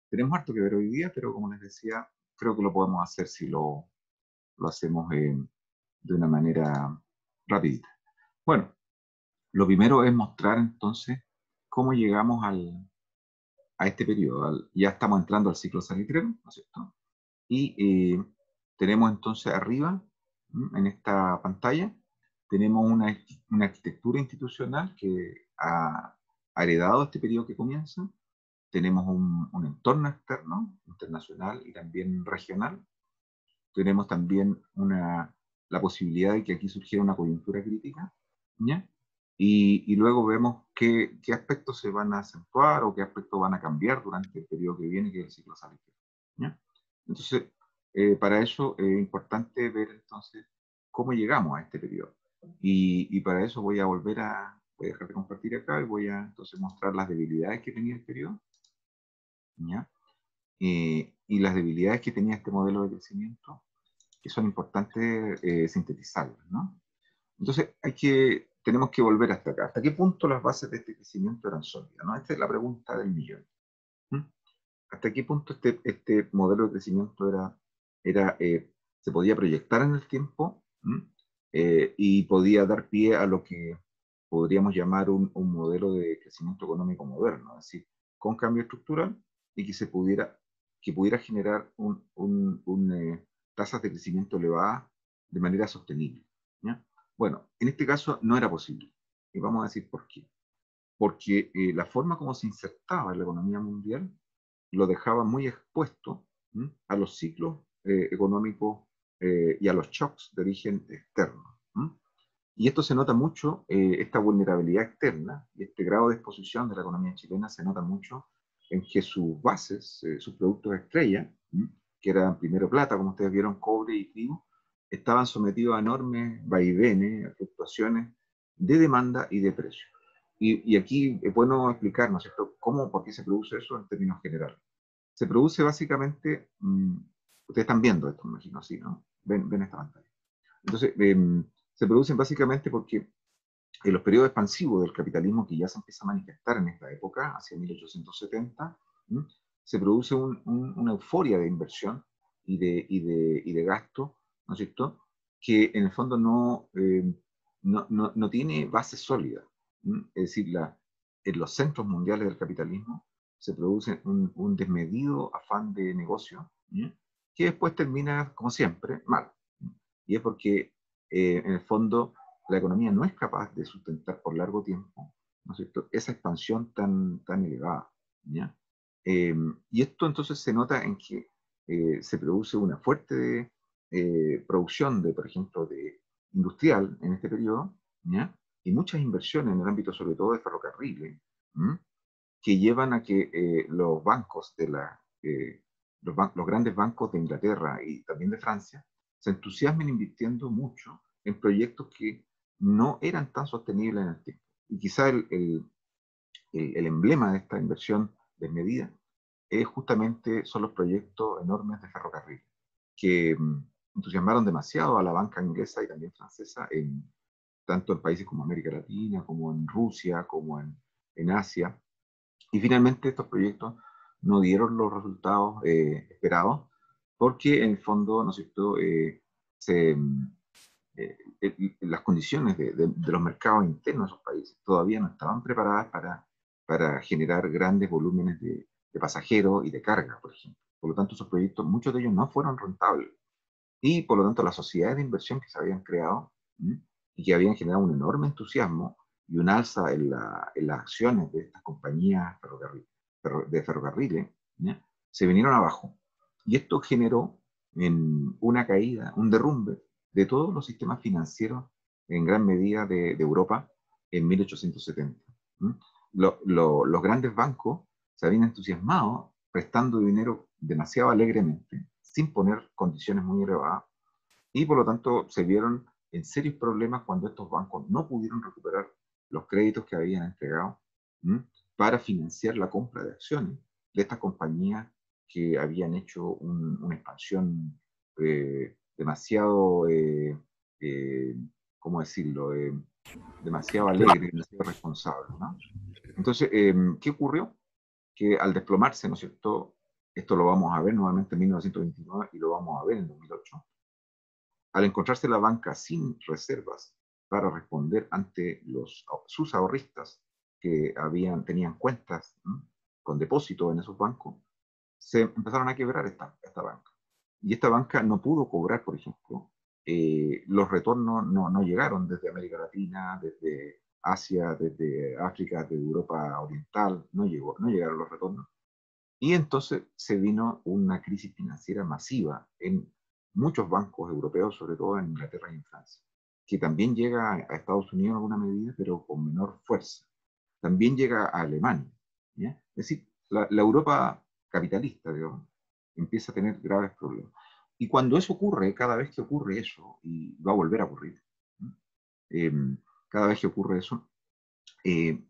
Tenemos harto que ver hoy día, pero como les decía, creo que lo podemos hacer si lo hacemos de una manera rapidita. Bueno, lo primero es mostrar entonces cómo llegamos a este periodo. Ya estamos entrando al ciclo salitrero, ¿no es cierto? Y tenemos entonces arriba, en esta pantalla, tenemos una arquitectura institucional que ha heredado este periodo que comienza. Tenemos un entorno externo, internacional y también regional. Tenemos también la posibilidad de que aquí surgiera una coyuntura crítica, ¿ya? Y luego vemos qué aspectos se van a acentuar o qué aspectos van a cambiar durante el periodo que viene, que es el ciclo salitrero, ¿ya? Entonces, para eso es importante ver entonces cómo llegamos a este periodo. Y para eso voy a dejar de compartir acá y voy a entonces mostrar las debilidades que tenía el periodo, ¿ya? Y las debilidades que tenía este modelo de crecimiento, que son importantes sintetizarlas, ¿no? Entonces, tenemos que volver hasta acá. ¿Hasta qué punto las bases de este crecimiento eran sólidas? ¿No? Esta es la pregunta del millón. ¿Mm? ¿Hasta qué punto este modelo de crecimiento se podía proyectar en el tiempo? Y podía dar pie a lo que podríamos llamar un modelo de crecimiento económico moderno, es decir, con cambio estructural y que pudiera generar tasas de crecimiento elevadas de manera sostenible, ¿ya? Bueno, en este caso no era posible. Y vamos a decir por qué. Porque la forma como se insertaba en la economía mundial lo dejaba muy expuesto, a los ciclos económicos y a los shocks de origen externo. Y esto se nota mucho, esta vulnerabilidad externa y este grado de exposición de la economía chilena se nota mucho en que sus bases, sus productos estrella, que eran primero plata, como ustedes vieron, cobre y trigo, estaban sometidos a enormes vaivenes, a fluctuaciones de demanda y de precio. Y aquí es bueno explicar, ¿no es cierto?, por qué se produce eso en términos generales. Se produce básicamente, ustedes están viendo esto, me imagino, así, ¿no? Ven esta pantalla. Entonces, se producen básicamente porque en los periodos expansivos del capitalismo que ya se empieza a manifestar en esta época, hacia 1870, ¿m? Se produce una euforia de inversión y de gasto, ¿no es cierto?, que en el fondo no tiene base sólida. Es decir, en los centros mundiales del capitalismo se produce un desmedido afán de negocio, que después termina, como siempre, mal. Y es porque, en el fondo, la economía no es capaz de sustentar por largo tiempo, ¿no es cierto?, esa expansión tan elevada, ¿ya? Y esto entonces se nota en que se produce una fuerte producción por ejemplo, de industrial en este periodo, ¿ya? Y muchas inversiones en el ámbito sobre todo de ferrocarriles, ¿m? Que llevan a que los bancos los grandes bancos de Inglaterra y también de Francia se entusiasmen invirtiendo mucho en proyectos que no eran tan sostenibles en el tiempo. Y quizá el emblema de esta inversión desmedida son los proyectos enormes de ferrocarril, que entusiasmaron demasiado a la banca inglesa y también francesa, tanto en países como América Latina, como en Rusia, como en Asia. Y finalmente estos proyectos no dieron los resultados esperados, porque en el fondo, ¿no es cierto?, las condiciones de los mercados internos de esos países todavía no estaban preparadas para generar grandes volúmenes de pasajeros y de carga, por ejemplo. Por lo tanto, esos proyectos, muchos de ellos no fueron rentables. Y por lo tanto, las sociedades de inversión que se habían creado, y que habían generado un enorme entusiasmo y un alza en las acciones de estas compañías de ferrocarriles, ¿ya?, se vinieron abajo. Y esto generó en una caída, un derrumbe de todos los sistemas financieros en gran medida de Europa en 1870. ¿M? Los grandes bancos se habían entusiasmado prestando dinero demasiado alegremente, sin poner condiciones muy elevadas, y por lo tanto se vieron en serios problemas cuando estos bancos no pudieron recuperar los créditos que habían entregado, ¿m?, para financiar la compra de acciones de estas compañías que habían hecho una expansión demasiado, ¿cómo decirlo?, demasiado alegre, demasiado responsable, ¿no? Entonces, ¿qué ocurrió? Que al desplomarse, ¿no es cierto?, esto lo vamos a ver nuevamente en 1929 y lo vamos a ver en 2008, al encontrarse la banca sin reservas para responder ante sus ahorristas que tenían cuentas, ¿no?, con depósito en esos bancos, se empezaron a quebrar esta banca. Y esta banca no pudo cobrar, por ejemplo, los retornos no llegaron desde América Latina, desde Asia, desde África, desde Europa Oriental, no llegaron los retornos. Y entonces se vino una crisis financiera masiva en muchos bancos europeos, sobre todo en Inglaterra y en Francia, que también llega a Estados Unidos en alguna medida, pero con menor fuerza. También llega a Alemania, ¿ya? Es decir, la Europa capitalista, digamos, empieza a tener graves problemas. Y cuando eso ocurre, cada vez que ocurre eso, y va a volver a ocurrir, ¿no?, eh, cada vez que ocurre eso, eh,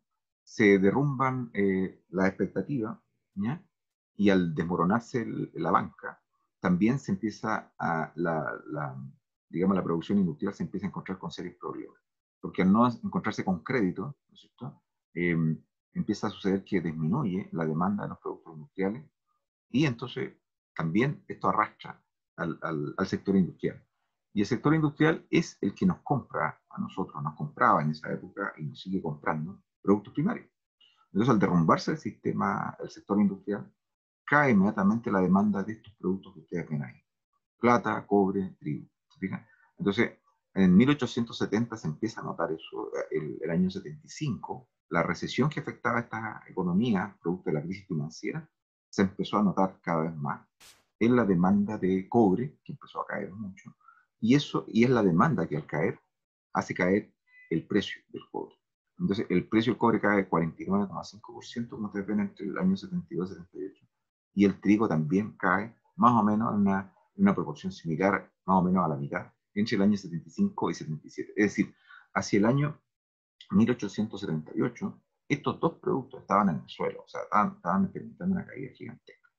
se derrumban las expectativas, ¿ya? Y al desmoronarse la banca, también se empieza digamos, la producción industrial se empieza a encontrar con serios problemas. Porque al no encontrarse con crédito, ¿no es cierto?, Eh, empieza a suceder que disminuye la demanda de los productos industriales y entonces también esto arrastra al sector industrial. Y el sector industrial es el que nos compra a nosotros, nos compraba en esa época y nos sigue comprando productos primarios. Entonces, al derrumbarse el sistema, el sector industrial, cae inmediatamente la demanda de estos productos que ustedes ven ahí: plata, cobre, trigo. ¿Se fijan? Entonces, en 1870 se empieza a notar eso. El año 75, la recesión que afectaba a esta economía, producto de la crisis financiera, se empezó a notar cada vez más en la demanda de cobre, que empezó a caer mucho. Y es la demanda que al caer hace caer el precio del cobre. Entonces, el precio del cobre cae 49,5%, como ustedes ven, entre el año 72 y 78. Y el trigo también cae más o menos en una proporción similar, más o menos a la mitad, entre el año 75 y 77. Es decir, hacia el año 1878, estos dos productos estaban en el suelo, o sea, estaban experimentando una caída gigantesca.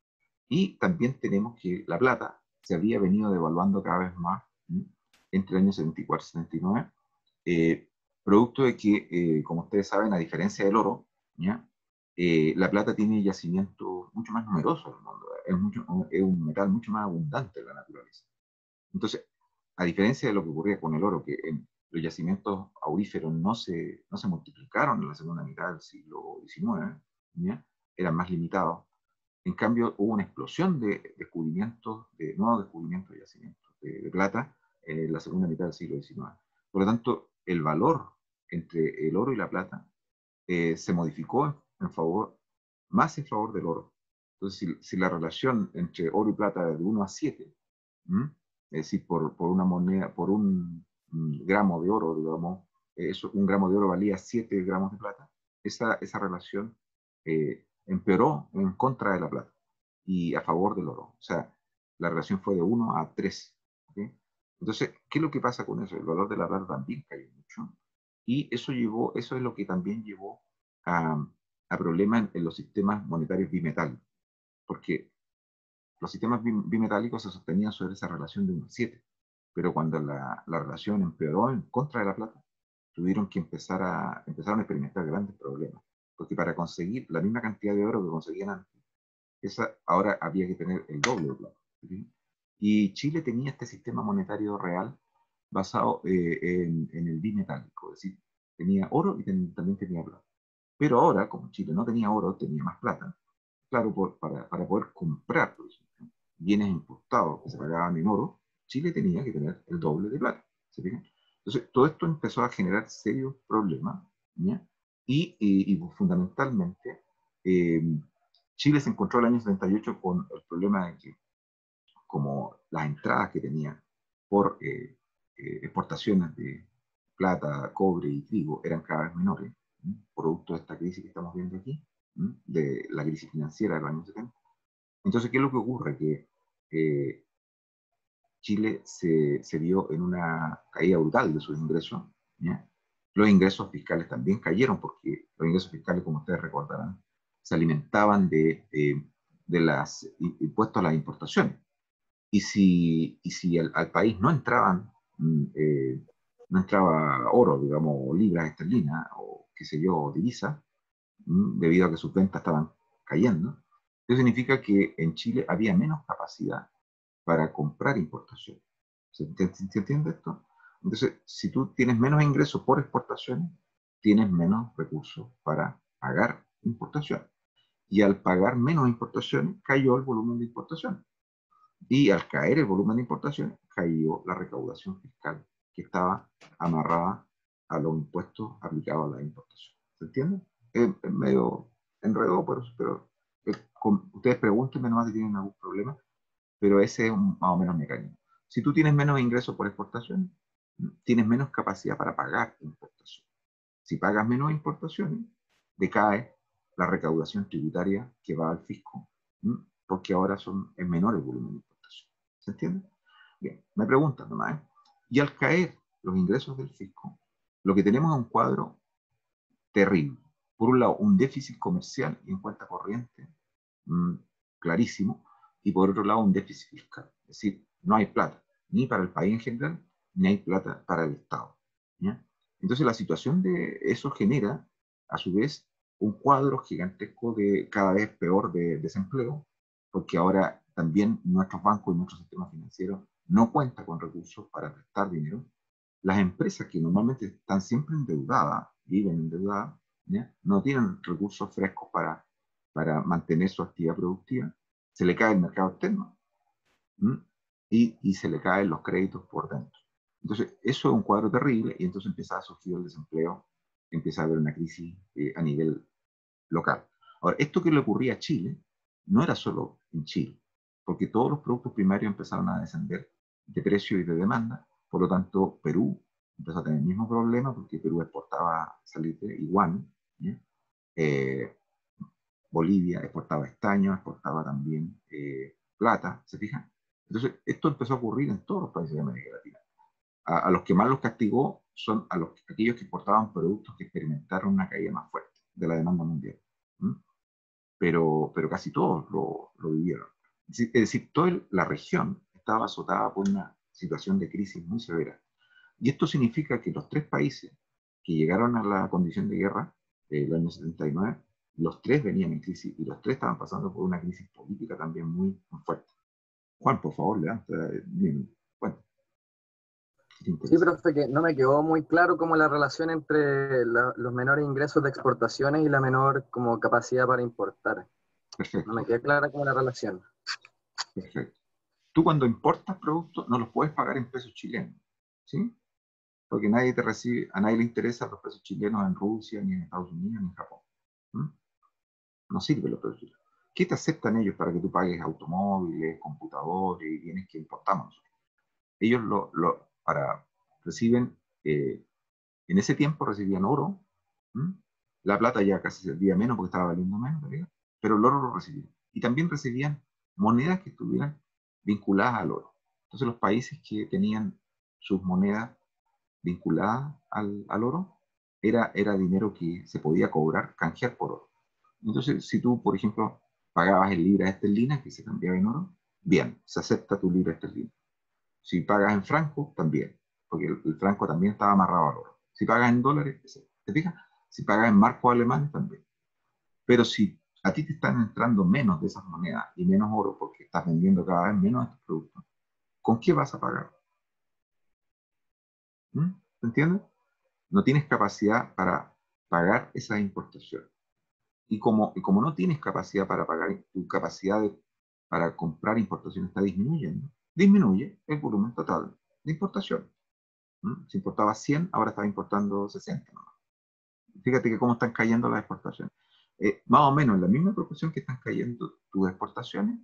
Y también tenemos que la plata se había venido devaluando cada vez más, ¿sí?, entre el año 74 y 79, producto de que, como ustedes saben, a diferencia del oro, ¿ya?, la plata tiene yacimientos mucho más numerosos en el mundo, es un metal mucho más abundante en la naturaleza. Entonces, a diferencia de lo que ocurría con el oro, que los yacimientos auríferos no se multiplicaron en la segunda mitad del siglo XIX, ¿ya?, eran más limitados. En cambio, hubo una explosión de descubrimientos, de nuevos descubrimientos de yacimientos de plata en la segunda mitad del siglo XIX. Por lo tanto, el valor entre el oro y la plata se modificó más en favor del oro. Entonces, si la relación entre oro y plata es de 1 a 7, ¿m?, es decir, por una moneda, por un gramo de oro, digamos, un gramo de oro valía 7 gramos de plata, esa relación empeoró en contra de la plata y a favor del oro. O sea, la relación fue de 1 a 3. ¿Okay? Entonces, ¿qué es lo que pasa con eso? El valor de la plata también cayó mucho. Y eso es lo que también llevó a problemas en los sistemas monetarios bimetálicos. Porque los sistemas bimetálicos se sostenían sobre esa relación de 1 a 7. Pero cuando la relación empeoró en contra de la plata, tuvieron que empezaron a experimentar grandes problemas. Porque para conseguir la misma cantidad de oro que conseguían antes, ahora había que tener el doble de plata. ¿Sí? Y Chile tenía este sistema monetario real basado en el bimetálico, es decir, tenía oro y también tenía plata. Pero ahora, como Chile no tenía oro, tenía más plata. Claro, para poder comprar, por ejemplo, bienes importados que se pagaban en oro, Chile tenía que tener el doble de plata. ¿Se fijan? Entonces, todo esto empezó a generar serios problemas, ¿ya? Y fundamentalmente, eh, Chile se encontró el año 78 con el problema de que, como las entradas que tenía por exportaciones de plata, cobre y trigo eran cada vez menores, ¿sí?, producto de esta crisis que estamos viendo aquí, ¿sí?, de la crisis financiera de los años 70. Entonces, ¿qué es lo que ocurre? Que eh, Chile se vio en una caída brutal de sus ingresos, ¿ya? Los ingresos fiscales también cayeron porque los ingresos fiscales, como ustedes recordarán, se alimentaban de los impuestos a las importaciones. Y si al país no entraba oro, digamos, o libras esterlinas, o qué sé yo, divisas, debido a que sus ventas estaban cayendo, Eso significa que en Chile había menos capacidad para comprar importaciones. ¿Se entiende esto? Entonces, si tú tienes menos ingresos por exportaciones, tienes menos recursos para pagar importaciones. Y al pagar menos importaciones, cayó el volumen de importaciones. Y al caer el volumen de importaciones, cayó la recaudación fiscal que estaba amarrada a los impuestos aplicados a la importación. ¿Se entiende? Es medio enredo, pero ustedes pregúntenme nomás si tienen algún problema, pero ese es más o menos el mecanismo. Si tú tienes menos ingresos por exportaciones, tienes menos capacidad para pagar importaciones. Si pagas menos importaciones, decae la recaudación tributaria que va al fisco, porque ahora es menor el volumen de importación. ¿Se entiende? Bien, me preguntan nomás, ¿eh? Y al caer los ingresos del fisco, lo que tenemos es un cuadro terrible. Por un lado, un déficit comercial y en cuenta corriente mmm, clarísimo, y por otro lado, un déficit fiscal. Es decir, no hay plata, ni para el país en general, ni hay plata para el Estado. ¿Ya? Entonces, la situación de eso genera, a su vez, un cuadro gigantesco de cada vez peor de desempleo, porque ahora también nuestros bancos y nuestro sistema financiero no cuenta con recursos para prestar dinero. Las empresas que normalmente están siempre endeudadas, viven endeudadas, ¿ya? No tienen recursos frescos para mantener su actividad productiva, se le cae el mercado externo y se le caen los créditos por dentro. Entonces, eso es un cuadro terrible y entonces empieza a surgir el desempleo, empieza a haber una crisis a nivel local. Ahora, esto que le ocurría a Chile no era solo en Chile, porque todos los productos primarios empezaron a descender de precio y de demanda, por lo tanto, Perú empezó a tener el mismo problema porque Perú exportaba salitre, igual, eh, Bolivia exportaba estaño, exportaba también plata, ¿se fijan? Entonces, esto empezó a ocurrir en todos los países de América Latina. A los que más los castigó son aquellos que exportaban productos que experimentaron una caída más fuerte de la demanda mundial. ¿Mm? Pero casi todos lo vivieron. Es decir, toda la región estaba azotada por una situación de crisis muy severa. Y esto significa que los tres países que llegaron a la condición de guerra el año 79, los tres venían en crisis y los tres estaban pasando por una crisis política también muy, muy fuerte. Juan, por favor, levanta. Bueno, si te Sí, interesa. profe, que no me quedó muy claro como la relación entre los menores ingresos de exportaciones y la menor como capacidad para importar. No me Perfecto, queda clara como la relación. perfecto. Tú cuando importas productos no los puedes pagar en pesos chilenos, ¿sí? Porque nadie te recibe, a nadie le interesan los pesos chilenos en Rusia, ni en Estados Unidos, ni en Japón. ¿Mm? No sirve los pesos chilenos. ¿Qué te aceptan ellos para que tú pagues automóviles, computadores y bienes que importamos? Ellos reciben, en ese tiempo recibían oro, ¿m? La plata ya casi servía menos porque estaba valiendo menos, ¿verdad? Pero el oro lo recibían. Y también recibían monedas que estuvieran vinculadas al oro. Entonces los países que tenían sus monedas vinculadas al oro, era dinero que se podía cobrar, canjear por oro. Entonces, si tú, por ejemplo, pagabas en libras esterlinas que se cambiaba en oro, bien, se acepta tu libra esterlina. Si pagas en franco, también, porque el franco también estaba amarrado al oro. Si pagas en dólares, ¿te fijas? Si pagas en marcos alemanes, también. Pero si a ti te están entrando menos de esas monedas y menos oro porque estás vendiendo cada vez menos de estos productos, ¿con qué vas a pagar? ¿Mm? ¿Te entiendes? No tienes capacidad para pagar esa importación. Y como no tienes capacidad para pagar, tu capacidad para comprar importación está disminuyendo, disminuye el volumen total de importación. Si importaba 100, ahora está importando 60. ¿No? Fíjate que cómo están cayendo las exportaciones. Más o menos en la misma proporción que están cayendo tus exportaciones,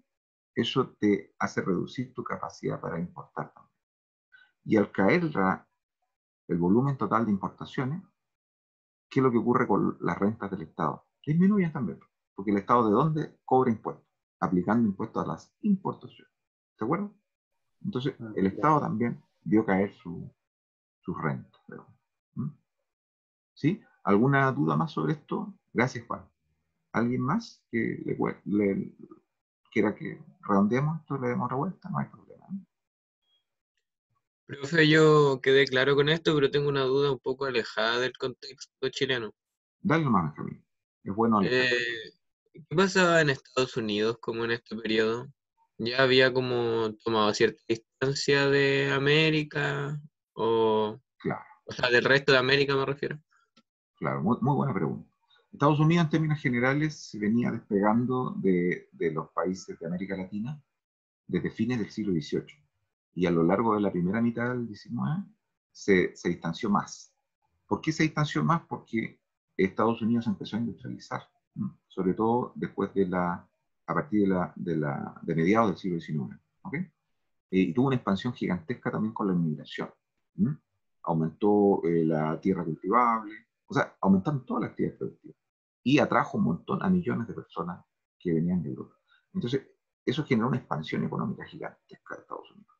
eso te hace reducir tu capacidad para importar también. Y al caer el volumen total de importaciones, ¿qué es lo que ocurre con las rentas del Estado? Disminuyen también, porque el Estado ¿de dónde cobra impuestos? Aplicando impuestos a las importaciones. ¿De acuerdo? Entonces, el Ya. Estado también vio caer sus rentas. ¿Mm? ¿Sí? ¿Alguna duda más sobre esto? Gracias, Juan. ¿Alguien más que le quiera que redondeemos esto, le demos revuelta? No hay problema. ¿No? Profe, yo quedé claro con esto, pero tengo una duda un poco alejada del contexto chileno. Dale nomás, Benjamín. Es bueno Eh, alejarse. ¿Qué pasaba en Estados Unidos como en este periodo? ¿Ya había como tomado cierta distancia de América? Claro, O sea, del resto de América me refiero. claro, muy, muy buena pregunta. Estados Unidos, en términos generales, se venía despegando de los países de América Latina desde fines del siglo XVIII. Y a lo largo de la primera mitad del XIX se distanció más. ¿Por qué se distanció más? Porque Estados Unidos empezó a industrializar, ¿no? Sobre todo después a partir de mediados del siglo XIX. ¿Ok? Y tuvo una expansión gigantesca también con la inmigración. ¿Mm? Aumentó la tierra cultivable, o sea, aumentaron todas las actividades productivas y atrajo un montón a millones de personas que venían de Europa. Entonces, eso generó una expansión económica gigantesca de Estados Unidos.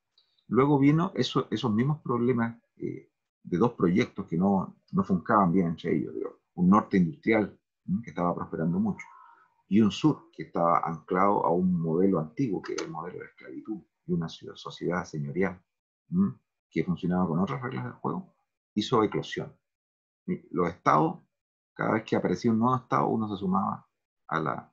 Luego vino esos mismos problemas de dos proyectos que no funcaban bien entre ellos. Digo, un norte industrial, que estaba prosperando mucho y un sur que estaba anclado a un modelo antiguo, que era el modelo de esclavitud, y una sociedad señorial que funcionaba con otras reglas del juego, hizo eclosión. Y los estados, cada vez que aparecía un nuevo estado, uno se sumaba a la...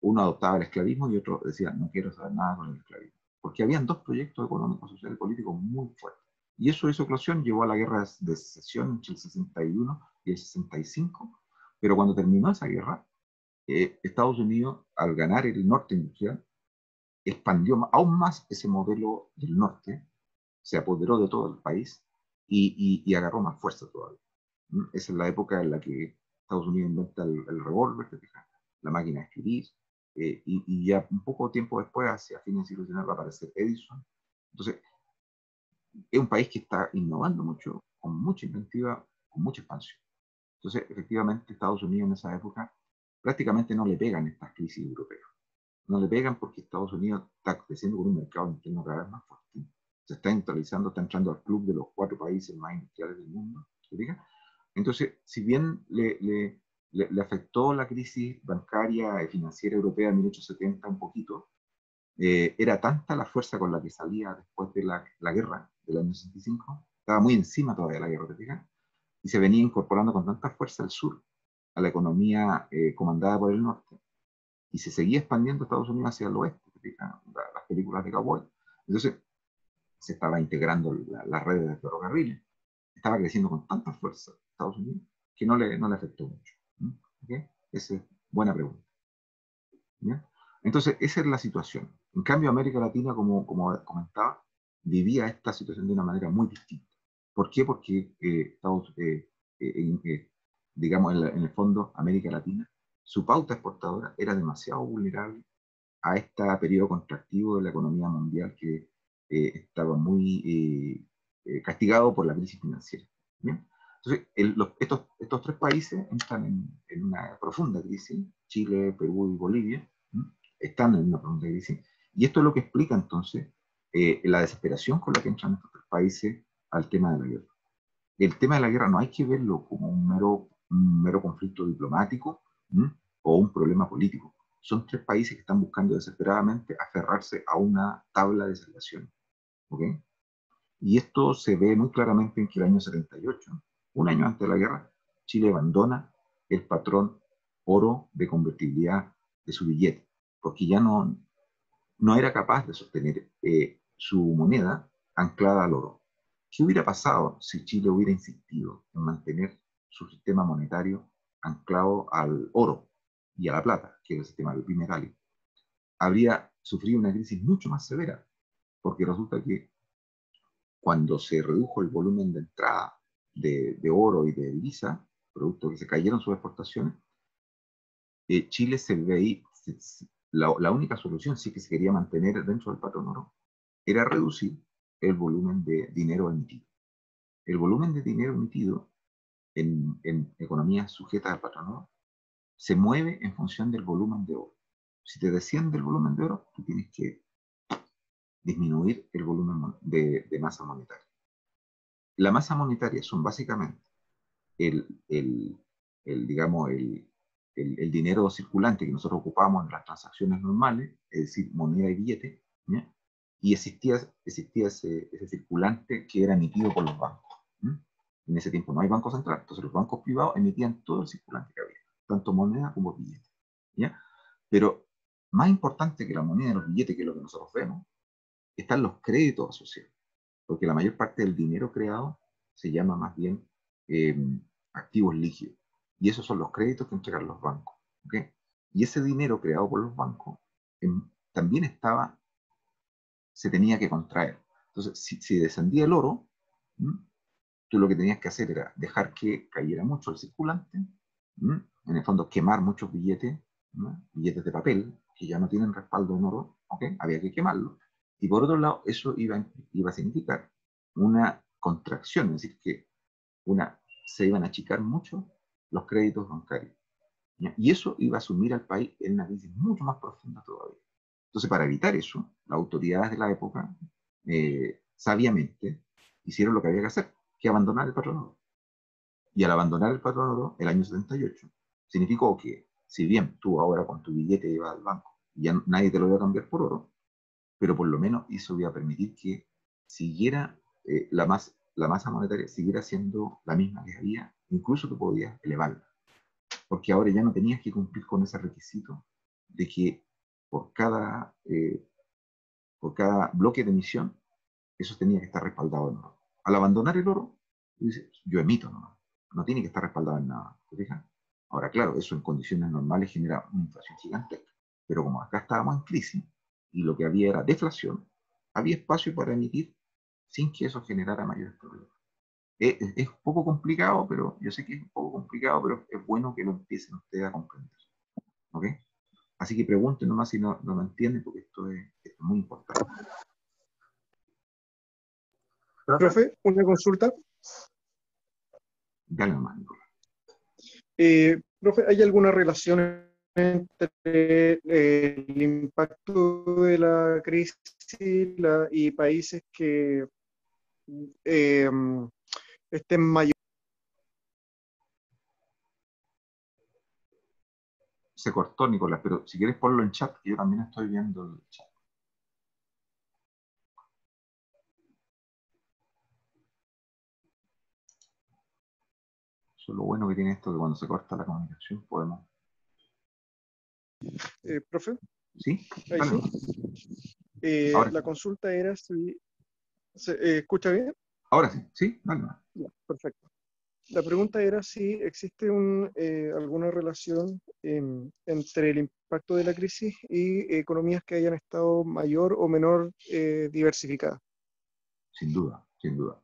uno adoptaba el esclavismo y otro decía, no quiero saber nada con el esclavismo. Porque habían dos proyectos económicos, sociales y políticos muy fuertes. Y eso hizo eclosión, llevó a la guerra de secesión entre el 61 y el 65, pero cuando terminó esa guerra, Estados Unidos, al ganar el norte industrial, expandió aún más ese modelo del norte, se apoderó de todo el país y agarró más fuerza todavía. Esa es la época en la que Estados Unidos inventa el revólver, la máquina de escribir, y ya un poco tiempo después, hacia fines del siglo XIX, va a aparecer Edison. Entonces, es un país que está innovando mucho, con mucha inventiva, con mucha expansión. Entonces, efectivamente, Estados Unidos en esa época prácticamente no le pegan estas crisis europeas. No le pegan porque Estados Unidos está creciendo con un mercado interno cada vez más fuerte. Se está industrializando, está entrando al club de los 4 países más industriales del mundo. ¿Se fija? Entonces, si bien le afectó la crisis bancaria y financiera europea en 1870 un poquito, era tanta la fuerza con la que salía después de la guerra del año 65, estaba muy encima todavía de la guerra, ¿te fijas? Y se venía incorporando con tanta fuerza al sur, a la economía comandada por el norte, y se seguía expandiendo Estados Unidos hacia el oeste, las películas de Cowboy. Entonces se estaba integrando las redes de ferrocarriles, estaba creciendo con tanta fuerza Estados Unidos que no le afectó mucho. ¿Okay? Esa es buena pregunta. ¿Ya? Entonces, esa es la situación. En cambio, América Latina, como comentaba, vivía esta situación de una manera muy distinta. ¿Por qué? Porque digamos, en el fondo, América Latina, su pauta exportadora era demasiado vulnerable a este periodo contractivo de la economía mundial que estaba muy castigado por la crisis financiera. ¿Bien? Entonces, estos 3 países entran en una profunda crisis, Chile, Perú y Bolivia, ¿no? Están en una profunda crisis, y esto es lo que explica entonces la desesperación con la que entran estos 3 países al tema de la guerra. El tema de la guerra no hay que verlo como un mero conflicto diplomático, ¿m? O un problema político. Son 3 países que están buscando desesperadamente aferrarse a una tabla de salvación. ¿Ok? Y esto se ve muy claramente en que el año 78, un año antes de la guerra, Chile abandona el patrón oro de convertibilidad de su billete, porque ya no era capaz de sostener su moneda anclada al oro. ¿Qué hubiera pasado si Chile hubiera insistido en mantener su sistema monetario anclado al oro y a la plata, que es el sistema bimetálico? Habría sufrido una crisis mucho más severa, porque resulta que cuando se redujo el volumen de entrada de oro y de divisa, producto que se cayeron sus exportaciones, Chile se veía, la única solución, si que se quería mantener dentro del patrón oro, era reducir el volumen de dinero emitido. El volumen de dinero emitido en economías sujetas al patrón oro se mueve en función del volumen de oro. Si te desciende el volumen de oro, tú tienes que disminuir el volumen de masa monetaria. La masa monetaria son básicamente digamos, el dinero circulante que nosotros ocupamos en las transacciones normales, es decir, moneda y billete, ¿ya? Y existía ese circulante que era emitido por los bancos. ¿Ya? En ese tiempo no hay banco central, entonces los bancos privados emitían todo el circulante que había, tanto moneda como billete. ¿ya? Pero más importante que la moneda y los billetes, que es lo que nosotros vemos, están los créditos asociados, porque la mayor parte del dinero creado se llama más bien eh, activos líquidos, y esos son los créditos que entregan los bancos, ¿ok? Y ese dinero creado por los bancos también se tenía que contraer. Entonces, si descendía el oro, ¿m? Tú lo que tenías que hacer era dejar que cayera mucho el circulante, ¿m? En el fondo quemar muchos billetes, ¿no? Billetes de papel, que ya no tienen respaldo en oro, ¿ok? Había que quemarlo. Y por otro lado, eso iba a significar una contracción, es decir, que se iban a achicar mucho los créditos bancarios. ¿Ya? Y eso iba a sumir al país en una crisis mucho más profunda todavía. Entonces, para evitar eso, las autoridades de la época, sabiamente, hicieron lo que había que hacer, que abandonar el patrón oro. Y al abandonar el patrón oro, el año 78, significó que, si bien tú ahora con tu billete ibas al banco y ya nadie te lo iba a cambiar por oro, pero por lo menos eso iba a permitir que siguiera la masa monetaria siguiera siendo la misma que había, incluso tú podías elevarla, porque ahora ya no tenías que cumplir con ese requisito de que por cada, eh, por cada bloque de emisión, eso tenía que estar respaldado en oro. Al abandonar el oro, dices, yo emito nomás, no tiene que estar respaldado en nada. ¿Te fijas? Ahora, claro, eso en condiciones normales genera una inflación gigantesca, pero como acá estábamos en crisis y lo que había era deflación, había espacio para emitir sin que eso generara mayores problemas. Es un poco complicado, pero yo sé que es un poco complicado, pero es bueno que lo empiecen ustedes a comprender. ¿Ok? Así que pregunten nomás si no lo entienden, porque esto es muy importante. Profe, una consulta. Dale nomás, Nicolás. Profe, ¿hay alguna relación entre el impacto de la crisis y países que eh, estén mayor? Se cortó, Nicolás, pero si quieres ponlo en chat, que yo también estoy viendo el chat. Eso es lo bueno que tiene esto, que cuando se corta la comunicación podemos... Profe, ¿Sí? ahí Dale, sí. ahora, La consulta era si... ¿escucha bien? ahora sí, ¿sí? Dale. Ya, perfecto. La pregunta era si existe alguna relación entre el impacto de la crisis y economías que hayan estado mayor o menor diversificadas. Sin duda, sin duda.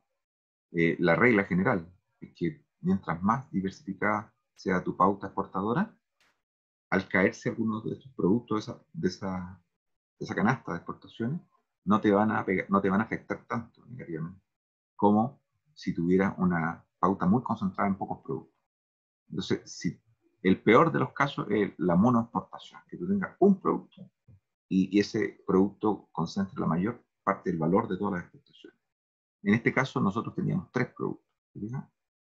La regla general es que mientras más diversificada sea tu pauta exportadora, al caerse algunos de tus productos de esa canasta de exportaciones, no te van a pegar, no te van a afectar tanto negativamente como si tuvieras una pauta muy concentrada en pocos productos. Entonces, si el peor de los casos es la monoexportación, que tú tengas un producto y ese producto concentre la mayor parte del valor de todas las exportaciones. En este caso, nosotros teníamos 3 productos. ¿Fijas?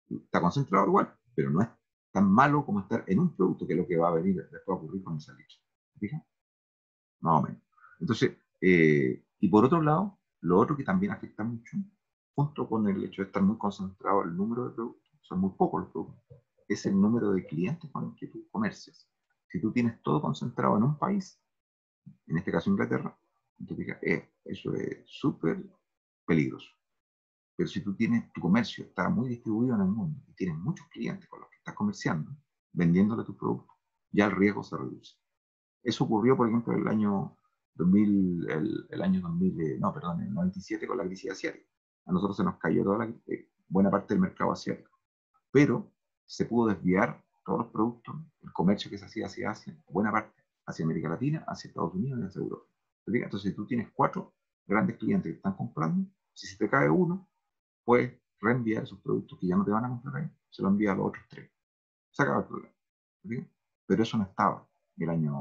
Está concentrado igual, pero no es tan malo como estar en un producto, que es lo que va a venir después a ocurrir con esa leche. ¿Fijas? Más o menos. Entonces, y por otro lado, lo otro que también afecta mucho, junto con el hecho de estar muy concentrado el número de productos, son muy pocos los productos, es el número de clientes con los que tú comercias. Si tú tienes todo concentrado en un país, en este caso Inglaterra, entonces, eso es súper peligroso. Pero si tú tienes, tu comercio está muy distribuido en el mundo y tienes muchos clientes con los que estás comerciando, vendiéndole tus productos, ya el riesgo se reduce. Eso ocurrió, por ejemplo, el año 2000, el año 2000, no, perdón, el 97 con la crisis asiática. A nosotros se nos cayó buena parte del mercado asiático, pero se pudo desviar todos los productos, el comercio que se hacía hacia Asia, buena parte, hacia América Latina, hacia Estados Unidos y hacia Europa. Entonces, si tú tienes 4 grandes clientes que están comprando, si se te cae uno, puedes reenviar esos productos que ya no te van a comprar ahí, se lo envía a los otros 3. Se acaba el problema. ¿Sí? Pero eso no estaba en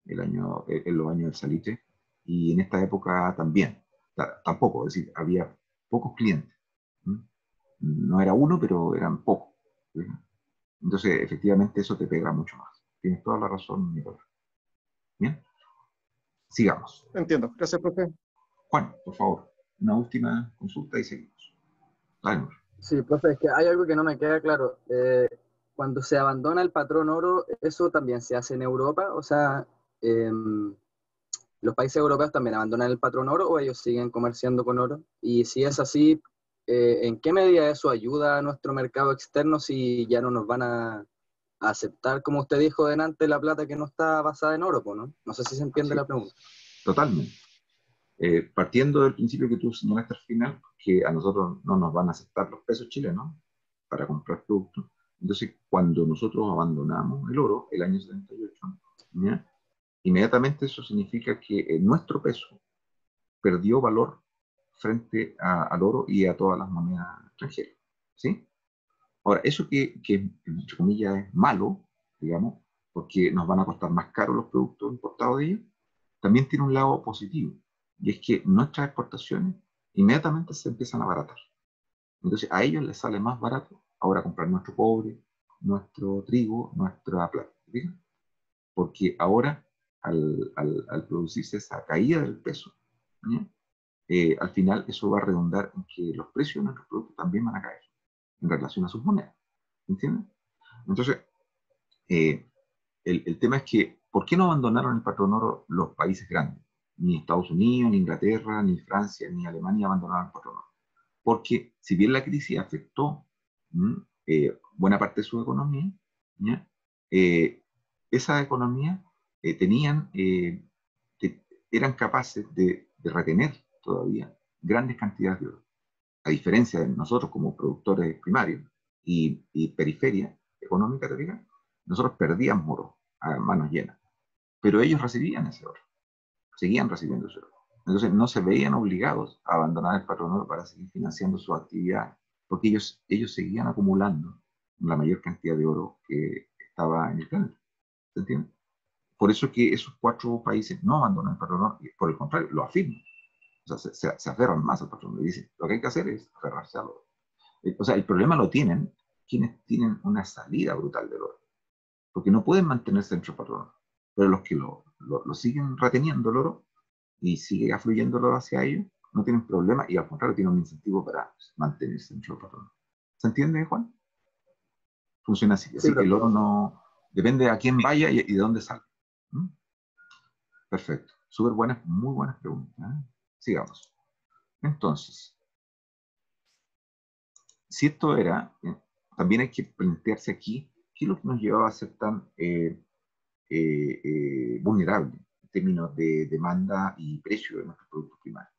los años del salitre, y en esta época también, tampoco, es decir, había pocos clientes. ¿Sí? No era uno, pero eran pocos. ¿Sí? Entonces, efectivamente, eso te pega mucho más. Tienes toda la razón, Nicolás. Bien, sigamos. Entiendo. Gracias, profe. Juan, por favor, una última consulta y seguimos. Dale. Sí, profe, es que hay algo que no me queda claro. cuando se abandona el patrón oro, ¿eso también se hace en Europa? O sea, ¿los países europeos también abandonan el patrón oro o ellos siguen comerciando con oro? Y si es así, ¿en qué medida eso ayuda a nuestro mercado externo si ya no nos van a aceptar, como usted dijo delante, la plata que no está basada en oro, ¿no? No sé si se entiende Sí, la pregunta. totalmente. Partiendo del principio que tú señalaste al final, que a nosotros no nos van a aceptar los pesos chilenos para comprar productos. Entonces, cuando nosotros abandonamos el oro, el año 78, ¿ya? Inmediatamente eso significa que nuestro peso perdió valor frente al oro y a todas las monedas extranjeras, ¿sí? Ahora, eso que entre comillas es malo, digamos, porque nos van a costar más caro los productos importados de ellos, también tiene un lado positivo, y es que nuestras exportaciones inmediatamente se empiezan a abaratar. Entonces a ellos les sale más barato ahora comprar nuestro cobre, nuestro trigo, nuestra plata, ¿sí? Porque ahora al producirse esa caída del peso, ¿sí? Al final eso va a redundar en que los precios de nuestros productos también van a caer en relación a sus monedas, ¿entiendes? Entonces, eh, el tema es que, ¿por qué no abandonaron el patrón oro los países grandes? Ni Estados Unidos, ni Inglaterra, ni Francia, ni Alemania abandonaron el patrón oro. Porque si bien la crisis afectó buena parte de su economía, ¿ya? Eh, esa economía tenían, eran capaces de retener todavía grandes cantidades de oro. A diferencia de nosotros como productores primarios y periferia económica, ¿te fijas? Nosotros perdíamos oro a manos llenas, pero ellos recibían ese oro, seguían recibiendo ese oro. Entonces no se veían obligados a abandonar el patrón oro para seguir financiando su actividad, porque ellos seguían acumulando la mayor cantidad de oro que estaba en el planeta. ¿Se entiende? Por eso es que esos 4 países no abandonan el patrón oro, y por el contrario, lo afirman. O sea, se aferran más al patrón oro y dicen, lo que hay que hacer es aferrarse al oro. O sea, el problema lo tienen quienes tienen una salida brutal del oro, porque no pueden mantenerse dentro del patrón oro. Pero los que lo siguen reteniendo el oro y sigue afluyendo el oro hacia ellos, no tienen problema y al contrario tienen un incentivo para mantenerse dentro del patrón. ¿Se entiende, Juan? Funciona así. Sí, Así que el profe. oro no depende a quién vaya y de dónde salga. ¿Mm? Perfecto. Súper buenas, muy buenas preguntas. Sigamos. Entonces, si esto era, también hay que plantearse aquí qué es lo que nos llevaba a ser tan vulnerable en términos de demanda y precio de nuestros productos primarios.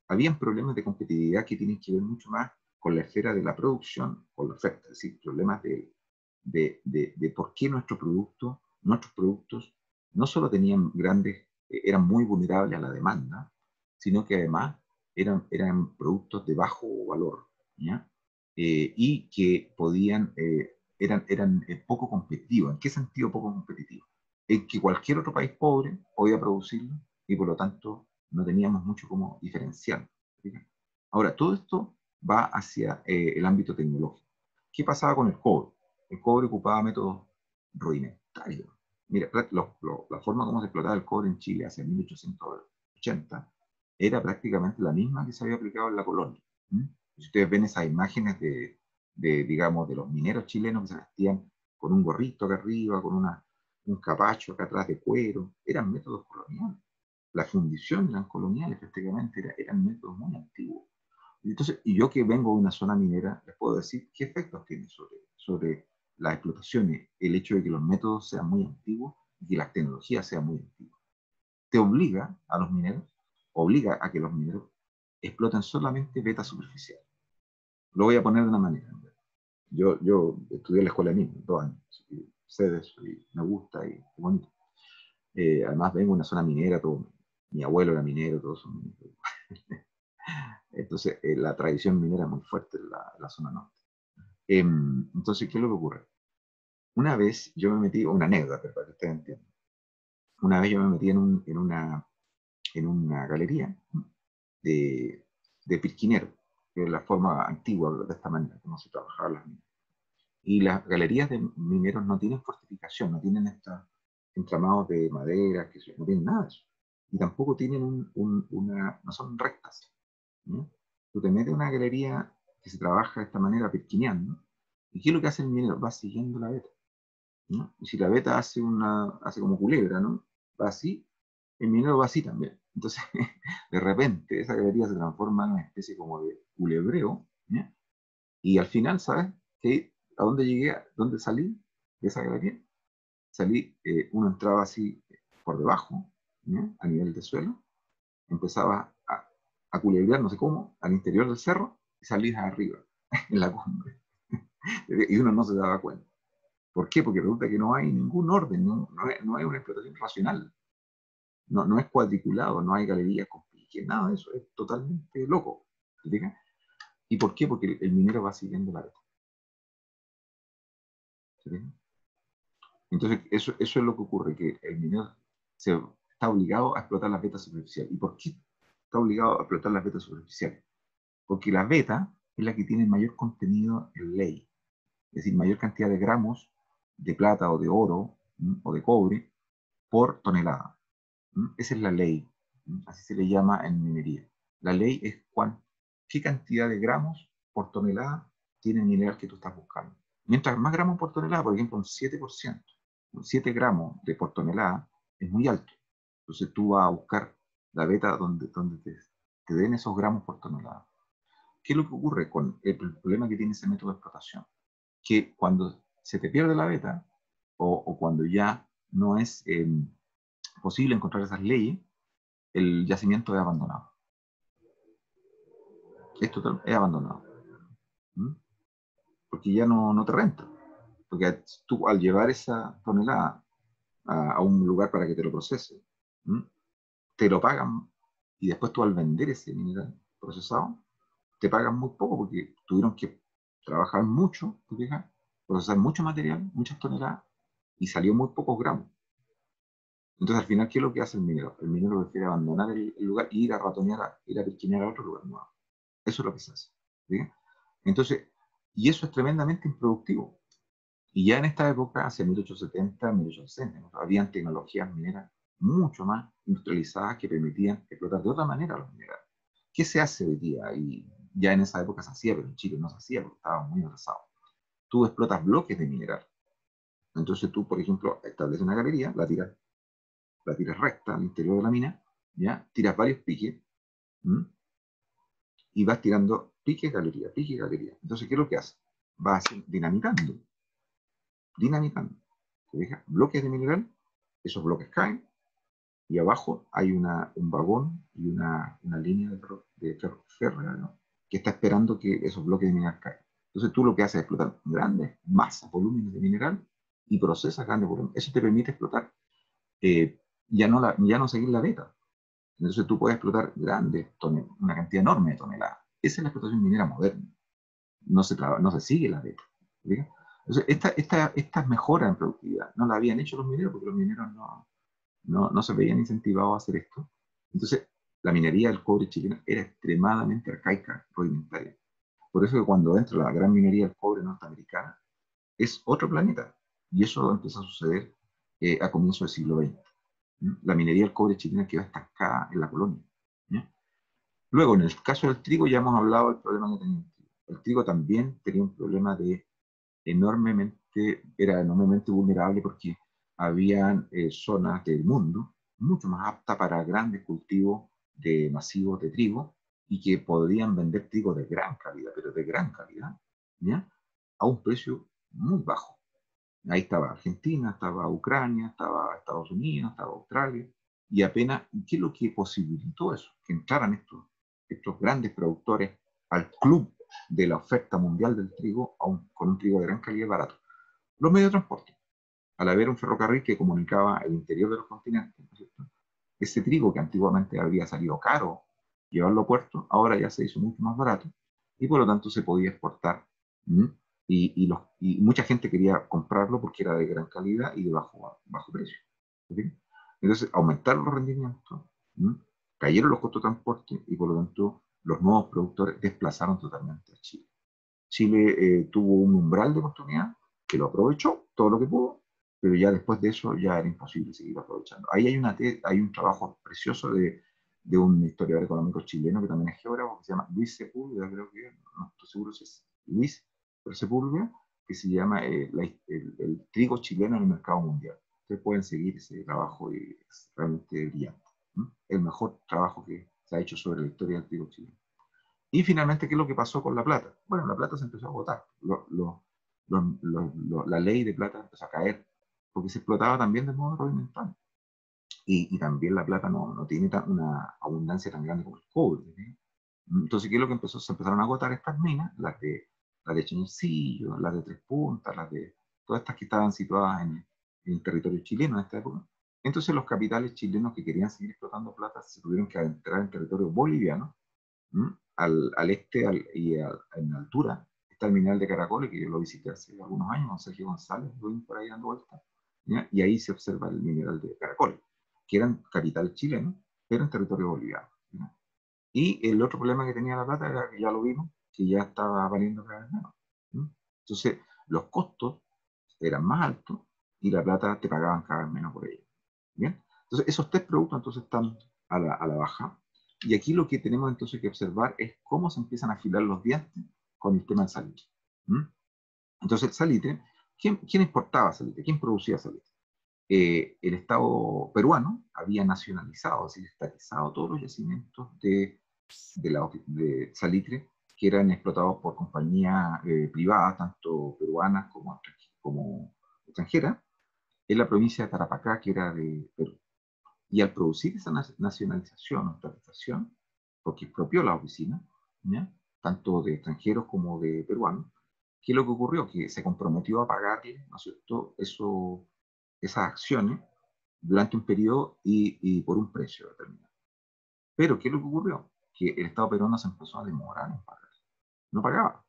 Habían problemas de competitividad que tienen que ver mucho más con la esfera de la producción, con la oferta, es decir, problemas de por qué nuestros productos no solo tenían grandes, eran muy vulnerables a la demanda, sino que además eran productos de bajo valor, ¿ya? Y que eran poco competitivos. ¿En qué sentido poco competitivos? En que cualquier otro país pobre podía producirlo y por lo tanto no teníamos mucho como diferenciar. ¿Sí? Ahora, todo esto va hacia el ámbito tecnológico. ¿Qué pasaba con el cobre? El cobre ocupaba métodos rudimentarios. Mira, la forma como se explotaba el cobre en Chile hacia 1880 era prácticamente la misma que se había aplicado en la colonia. ¿Mm? Si ustedes ven esas imágenes digamos, de los mineros chilenos que se vestían con un gorrito acá arriba, con un capacho acá atrás de cuero, eran métodos coloniales. La fundición eran coloniales prácticamente, eran métodos muy antiguos. Entonces, y yo que vengo de una zona minera, les puedo decir qué efectos tiene sobre las explotaciones el hecho de que los métodos sean muy antiguos y que las tecnologías sean muy antiguas. Te obliga a que los mineros exploten solamente vetas superficiales. Lo voy a poner de una manera. Yo estudié en la escuela de minas 2 años, sé de eso y me gusta y es bonito. Además vengo de una zona minera, mi abuelo era minero, todos son mineros. Entonces, la tradición minera es muy fuerte en la zona norte. Entonces, ¿qué es lo que ocurre? Una vez yo me metí, una anécdota para que ustedes entiendan. Una vez yo me metí en una galería de pirquinero, que es la forma antigua de esta manera, como se trabajaba las minas. Y las galerías de mineros no tienen fortificación, no tienen estos entramados de madera, no tienen nada de eso. Y tampoco tienen no son rectas. ¿No? Tú te metes en una galería que se trabaja de esta manera, pirquineando, ¿Y qué es lo que hace el minero? Va siguiendo la veta, ¿no? Y si la veta hace como culebra, ¿no? Va así, el minero va así también. Entonces, de repente, esa galería se transforma en una especie como de culebreo, ¿ya? Y al final, ¿sabes? ¿A dónde llegué? ¿A dónde salí de esa galería? Salí, uno entraba así por debajo, ¿ya? A nivel de suelo, empezaba a culebrear, no sé cómo, al interior del cerro, y salís arriba, en la cumbre. Y uno no se daba cuenta. ¿Por qué? Porque resulta que no hay ningún orden, no hay una explotación racional, no es cuadriculado, no hay galerías con pique, nada de eso, es totalmente loco. ¿Entiendes? ¿Y por qué? Porque el minero va siguiendo la veta. ¿Entiendes? Entonces, eso es lo que ocurre, que el minero está obligado a explotar las vetas superficiales. ¿Y por qué está obligado a explotar las vetas superficiales? Porque la beta es la que tiene mayor contenido en ley, es decir, mayor cantidad de gramos de plata o de oro, o de cobre por tonelada. Esa es la ley, así se le llama en minería. La ley es qué cantidad de gramos por tonelada tiene el mineral que tú estás buscando. Mientras más gramos por tonelada, por ejemplo, un 7%, 7 gramos por tonelada es muy alto. Entonces tú vas a buscar la beta donde te den esos gramos por tonelada. ¿Qué es lo que ocurre con el problema que tiene ese método de explotación? Que cuando se te pierde la beta, o cuando ya no es posible encontrar esas leyes, el yacimiento es abandonado. Es abandonado. ¿Mm? Porque ya no te renta. Porque tú al llevar esa tonelada a un lugar para que te lo procese, te lo pagan, y después tú al vender ese mineral procesado, te pagan muy poco porque tuvieron que trabajar mucho, procesar mucho material, muchas toneladas, y salió muy pocos gramos. Entonces al final, ¿qué es lo que hace el minero? El minero prefiere abandonar el lugar y ir a ratonear, ir a pesquinear a otro lugar nuevo. Eso es lo que se hace. ¿Sí? Entonces, y eso es tremendamente improductivo. Y ya en esta época, hacia 1870, 1860, ¿no? Habían tecnologías mineras mucho más industrializadas que permitían explotar de otra manera los minerales. ¿Qué se hace hoy día? Y ya en esa época se hacía, pero en Chile no se hacía porque estaba muy atrasado. Tú explotas bloques de mineral. Entonces tú, por ejemplo, estableces una galería, la tiras recta al interior de la mina, ¿ya? Tiras varios piques, ¿m? Y vas tirando pique, galería, pique, galería. Entonces, ¿qué es lo que hace? Vas dinamitando. ¿Se deja? Bloques de mineral, esos bloques caen, y abajo hay un vagón y una línea de ferro férrea, ¿no? Que está esperando que esos bloques de mineral caigan. Entonces tú lo que haces es explotar grandes masas, volúmenes de mineral, y procesas grandes volúmenes. Eso te permite explotar, ya no seguir la beta. Entonces tú puedes explotar una cantidad enorme de toneladas. Esa es la explotación minera moderna. No se sigue la beta. ¿Sí? Entonces, estas mejoras en productividad no las habían hecho los mineros porque los mineros no se veían incentivados a hacer esto. Entonces, la minería del cobre chileno era extremadamente arcaica, rudimentaria. Por eso que cuando entra la gran minería del cobre norteamericana, es otro planeta. Y eso empieza a suceder a comienzos del siglo XX. La minería del cobre chilena quedó estancada en la colonia. ¿Sí? Luego, en el caso del trigo, ya hemos hablado del problema que tenía el trigo. El trigo también tenía un problema era enormemente vulnerable porque habían zonas del mundo mucho más aptas para grandes cultivos masivos de trigo, y que podían vender trigo de gran calidad, pero de gran calidad, ¿ya? A un precio muy bajo. Ahí estaba Argentina, estaba Ucrania, estaba Estados Unidos, estaba Australia, y apenas, ¿qué es lo que posibilitó eso? Que entraran estos grandes productores al club de la oferta mundial del trigo con un trigo de gran calidad y barato. Los medios de transporte. Al haber un ferrocarril que comunicaba el interior de los continentes, ¿no es cierto? Ese trigo que antiguamente había salido caro llevarlo a puerto, ahora ya se hizo mucho más barato, y por lo tanto se podía exportar. ¿Mm? Y mucha gente quería comprarlo porque era de gran calidad y de bajo precio. ¿Sí? Entonces aumentaron los rendimientos, ¿Mm? Cayeron los costos de transporte, y por lo tanto los nuevos productores desplazaron totalmente a Chile. Chile tuvo un umbral de oportunidad que lo aprovechó todo lo que pudo, pero ya después de eso ya era imposible seguir aprovechando. Ahí hay un trabajo precioso de un historiador económico chileno que también es geógrafo, que se llama Luis Sepúlveda, creo que, no estoy seguro si es Luis, pero Sepúlveda, que se llama el trigo chileno en el mercado mundial. Ustedes pueden seguir ese trabajo y es realmente brillante. El mejor trabajo que se ha hecho sobre la historia del trigo chileno. Y finalmente, ¿qué es lo que pasó con la plata? Bueno, la plata se empezó a agotar. La ley de plata empezó a caer porque se explotaba también de modo rudimental. Y también la plata no tiene una abundancia tan grande como el cobre, ¿sí? Entonces, ¿qué es lo que empezó? Se empezaron a agotar estas minas, las de Chañarcillo, las de Tres Puntas, todas estas que estaban situadas en el territorio chileno en esta época. Entonces, los capitales chilenos que querían seguir explotando plata se tuvieron que adentrar en territorio boliviano, al este en altura. Está el mineral de Caracoles, que yo lo visité hace algunos años con Sergio González, lo vi por ahí dando vueltas, ¿ya? Y ahí se observa el mineral de Caracoles, que eran capital chileno, pero en territorio boliviano, ¿ya? Y el otro problema que tenía la plata era que ya lo vimos, que ya estaba valiendo cada vez menos, ¿no? Entonces, los costos eran más altos y la plata te pagaban cada vez menos por ello. ¿Bien? Entonces, esos tres productos entonces están a la baja. Y aquí lo que tenemos entonces que observar es cómo se empiezan a afilar los dientes con el tema del salitre. Entonces, el salitre, ¿quién exportaba salitre? ¿Quién producía salitre? El Estado peruano había nacionalizado, es decir, estatizado todos los yacimientos de salitre que eran explotados por compañías privadas, tanto peruanas como extranjeras, en la provincia de Tarapacá, que era de Perú. Y al producir esa nacionalización o estatización, porque expropió la oficina, ¿ya? Tanto de extranjeros como de peruanos, ¿qué es lo que ocurrió? Que se comprometió a pagarle, ¿no es cierto?, esas acciones durante un periodo y por un precio determinado. Pero, ¿qué es lo que ocurrió? Que el Estado peruano se empezó a demorar en pagar. No pagaba.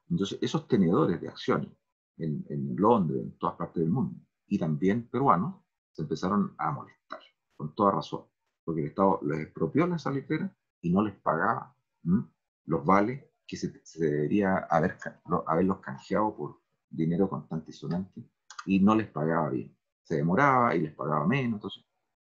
Entonces, esos tenedores de acciones en Londres, en todas partes del mundo, y también peruanos, se empezaron a molestar, con toda razón, porque el Estado les expropió las salitreras y no les pagaba los vales que se debería haberlos canjeado por dinero constante y sonante, y no les pagaba bien. Se demoraba y les pagaba menos.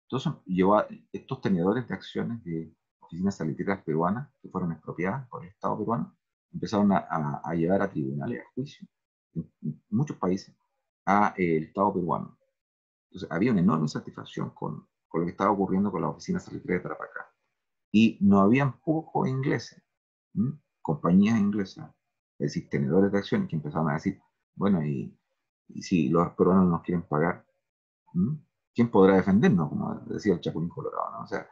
Entonces llevó a estos tenedores de acciones de oficinas salitreras peruanas que fueron expropiadas por el Estado peruano, empezaron a llevar a tribunales, a juicio, en muchos países, el Estado peruano. Entonces había una enorme satisfacción con lo que estaba ocurriendo con las oficinas salitreras de Tarapacá. Y no habían pocos ingleses, compañías inglesas, es decir, tenedores de acciones que empezaron a decir, bueno, y si los peruanos nos quieren pagar, ¿quién podrá defendernos? Como decía el Chapulín Colorado, ¿no? O sea,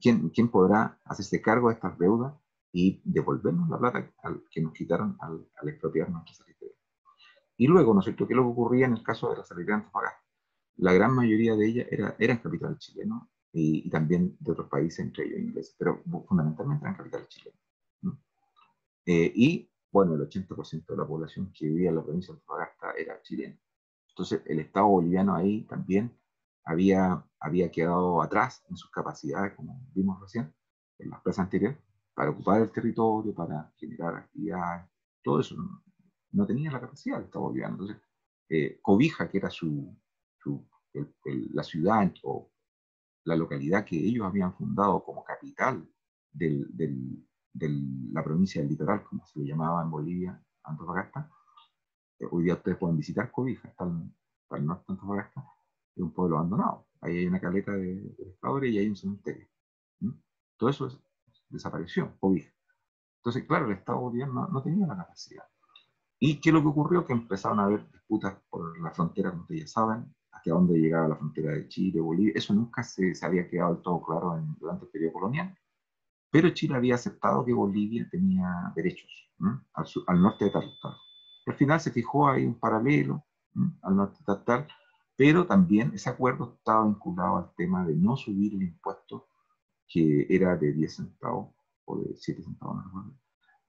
¿quién podrá hacerse cargo de estas deudas y devolvernos la plata que nos quitaron al expropiar nuestras salitreras? Y luego, ¿no es cierto?, ¿qué es lo que ocurría en el caso de las salitreras de Antofagasta? La gran mayoría de ellas eran capital chileno y también de otros países, entre ellos ingleses, pero fundamentalmente eran capital chileno, ¿no? Y, bueno, el 80% de la población que vivía en la provincia de Antofagasta era chilena. Entonces, el Estado boliviano ahí también había quedado atrás en sus capacidades, como vimos recién, en las plazas anteriores, para ocupar el territorio, para generar actividades, todo eso no tenía la capacidad del Estado boliviano. Entonces, Cobija, que era la ciudad o la localidad que ellos habían fundado como capital de la provincia del Litoral, como se le llamaba en Bolivia, Antofagasta. Hoy día ustedes pueden visitar Cobija, está al norte de Antofagasta, es un pueblo abandonado. Ahí hay una caleta de pescadores y hay un cementerio. Todo eso desapareció, Cobija. Entonces, claro, el Estado boliviano no tenía la capacidad. ¿Y qué es lo que ocurrió? Que empezaron a haber disputas por la frontera, como ustedes ya saben, hacia dónde llegaba la frontera de Chile, Bolivia. Eso nunca se había quedado del todo claro durante el periodo colonial, pero Chile había aceptado que Bolivia tenía derechos al norte de Tartal. Al final se fijó ahí un paralelo al norte de Tartal, pero también ese acuerdo estaba vinculado al tema de no subir el impuesto que era de 10 centavos o de 7 centavos, no recuerdo,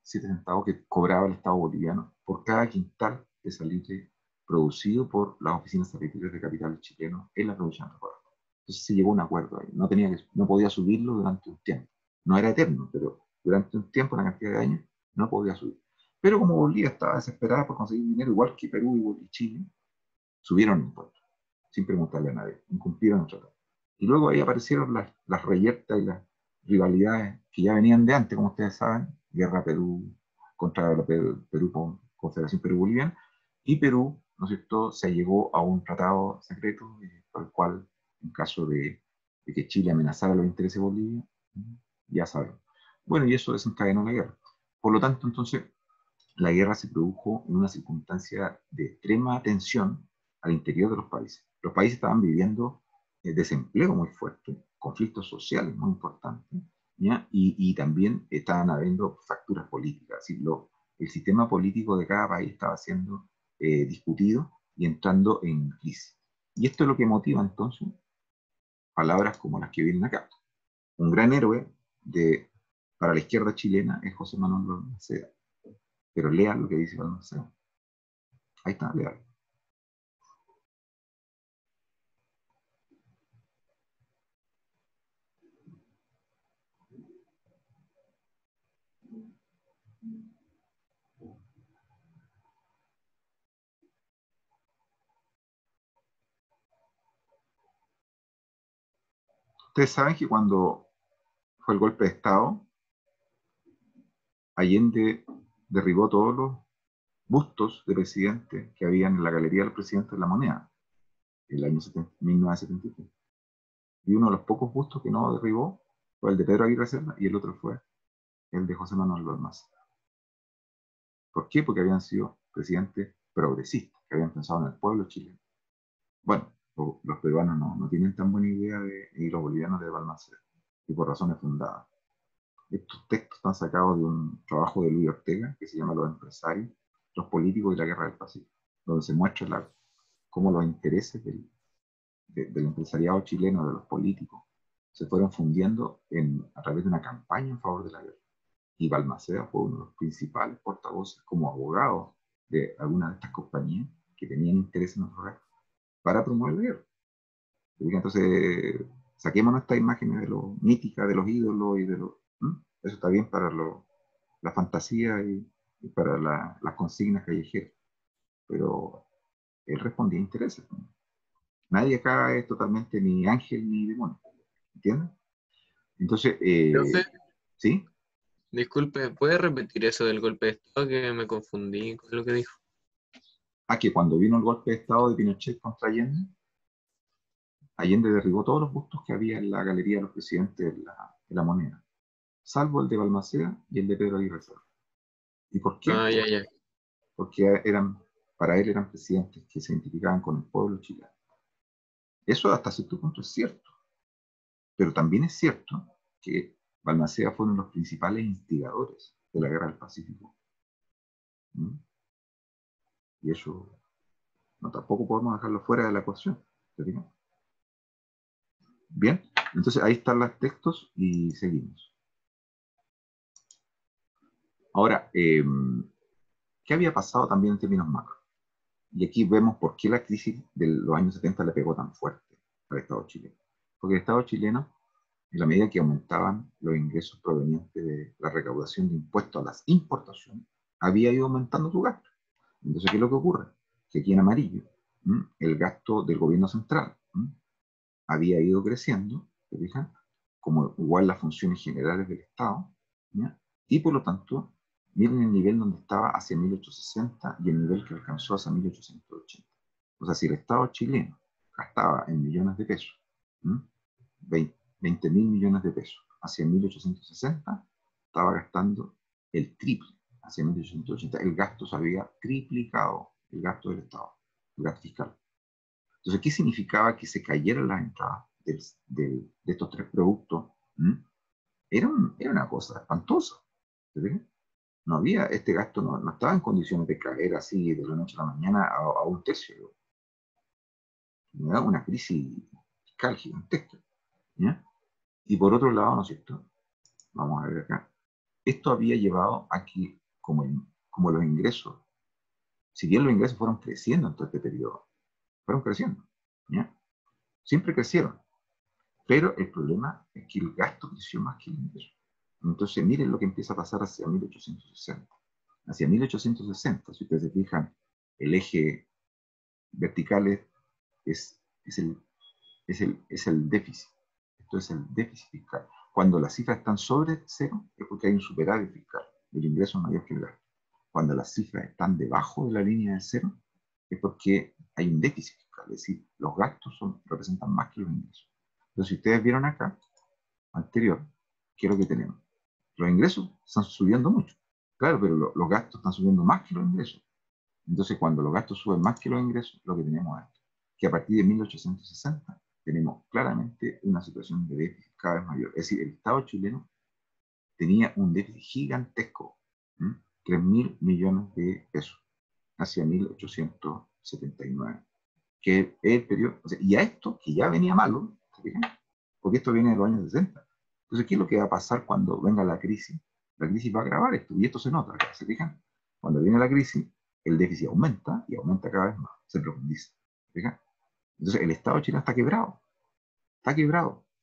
7 centavos que cobraba el Estado boliviano por cada quintal de salitre producido por las oficinas salitreras de capitales chilenos en la provincia de Antofagasta. Entonces se llegó a un acuerdo ahí. No podía subirlo durante un tiempo. No era eterno, pero durante un tiempo, una cantidad de años, no podía subir. Pero como Bolivia estaba desesperada por conseguir dinero, igual que Perú y Chile, subieron impuestos, sin preguntarle a nadie, incumplieron el tratado. Y luego ahí aparecieron las reyertas y las rivalidades que ya venían de antes, como ustedes saben, guerra Perú contra Perú con Confederación Perú-Boliviana, Y Perú, ¿no es cierto?, se llegó a un tratado secreto por el cual, en caso de que Chile amenazara los intereses de Bolivia, ya saben. Bueno, y eso desencadenó la guerra. Por lo tanto, entonces, la guerra se produjo en una circunstancia de extrema tensión al interior de los países. Los países estaban viviendo desempleo muy fuerte, conflictos sociales muy importantes, ¿ya? Y también estaban habiendo fracturas políticas. Es decir, el sistema político de cada país estaba siendo discutido y entrando en crisis. Y esto es lo que motiva entonces palabras como las que vienen acá. Un gran héroe para la izquierda chilena es José Manuel Balmaceda. Pero lean lo que dice Balmaceda. Ahí está, lean. Ustedes saben que cuando fue el golpe de Estado, Allende derribó todos los bustos de presidente que habían en la Galería del Presidente de la Moneda, en el año 1973. Y uno de los pocos bustos que no derribó fue el de Pedro Aguirre Cerda y el otro fue el de José Manuel Balmaceda. ¿Por qué? Porque habían sido presidentes progresistas, que habían pensado en el pueblo chileno. Bueno, los peruanos no tienen tan buena idea y los bolivianos de Balmaceda, y por razones fundadas. Estos textos están sacados de un trabajo de Luis Ortega que se llama Los empresarios, los políticos y la guerra del Pacífico, donde se muestra cómo los intereses del empresariado chileno, de los políticos, se fueron fundiendo a través de una campaña en favor de la guerra. Y Balmaceda fue uno de los principales portavoces como abogado de algunas de estas compañías que tenían interés en nuestro guerra para promover la guerra. Entonces, saquémonos estas imágenes de lo mítica, de los ídolos y de los... Eso está bien para la fantasía y para las consignas callejeras. Pero él respondía a intereses. Nadie acá es totalmente ni ángel ni demonio. ¿Entiendes? Entonces, Profe, ¿sí? disculpe, ¿puede repetir eso del golpe de Estado que me confundí con lo que dijo? Que cuando vino el golpe de Estado de Pinochet contra Allende, Allende derribó todos los bustos que había en la Galería de los Presidentes de la Moneda, salvo el de Balmaceda y el de Pedro Aguirre Cerda. ¿Y por qué? Ah, ya. Porque para él eran presidentes que se identificaban con el pueblo chileno. Eso hasta cierto punto es cierto, pero también es cierto que Balmaceda fue uno de los principales instigadores de la Guerra del Pacífico. ¿Mm? Y eso tampoco podemos dejarlo fuera de la ecuación. Bien, entonces ahí están los textos y seguimos. Ahora, ¿qué había pasado también en términos macro? Y aquí vemos por qué la crisis de los años 70 le pegó tan fuerte al Estado chileno. Porque el Estado chileno, en la medida que aumentaban los ingresos provenientes de la recaudación de impuestos a las importaciones, había ido aumentando su gasto. Entonces, ¿qué es lo que ocurre? Que aquí en amarillo, el gasto del gobierno central había ido creciendo, ¿se fijan? Como igual las funciones generales del Estado, ¿ya? Y por lo tanto, miren el nivel donde estaba hacia 1860 y el nivel que alcanzó hacia 1880. O sea, si el Estado chileno gastaba en millones de pesos, 20 mil millones de pesos hacia 1860, estaba gastando el triple hacia 1880. El gasto se había triplicado, el gasto del Estado, el gasto fiscal. Entonces, ¿qué significaba que se cayeran las entradas de estos tres productos? Era una cosa espantosa. ¿Sí? No había, este gasto no estaba en condiciones de caer así de la noche a la mañana a un tercio. Era una crisis fiscal gigantesca. ¿Ya? Y por otro lado, ¿no es cierto? Vamos a ver acá. Esto había llevado a que, como los ingresos, si bien los ingresos fueron creciendo en todo este periodo, fueron creciendo. ¿Ya? Siempre crecieron. Pero el problema es que el gasto creció más que el ingreso. Entonces, miren lo que empieza a pasar hacia 1860. Hacia 1860, si ustedes se fijan, el eje vertical es el déficit. Esto es el déficit fiscal. Cuando las cifras están sobre cero, es porque hay un superávit fiscal. El ingreso es mayor que el gasto. Cuando las cifras están debajo de la línea de cero, es porque hay un déficit fiscal, es decir, los gastos representan más que los ingresos. Entonces, si ustedes vieron acá, anterior, ¿qué es lo que tenemos? Los ingresos están subiendo mucho, claro, pero los gastos están subiendo más que los ingresos. Entonces, cuando los gastos suben más que los ingresos, lo que tenemos es que a partir de 1860 tenemos claramente una situación de déficit cada vez mayor. Es decir, el Estado chileno tenía un déficit gigantesco, 3.000 millones de pesos, hacia 1879, que es el periodo, o sea, y a esto, que ya venía malo, ¿se fijan? Porque esto viene de los años 60. Entonces, ¿qué es lo que va a pasar cuando venga la crisis? La crisis va a agravar esto, y esto se nota, ¿se fijan? Cuando viene la crisis, el déficit aumenta, y aumenta cada vez más, se profundiza, ¿se fijan? Entonces, el Estado chileno está quebrado,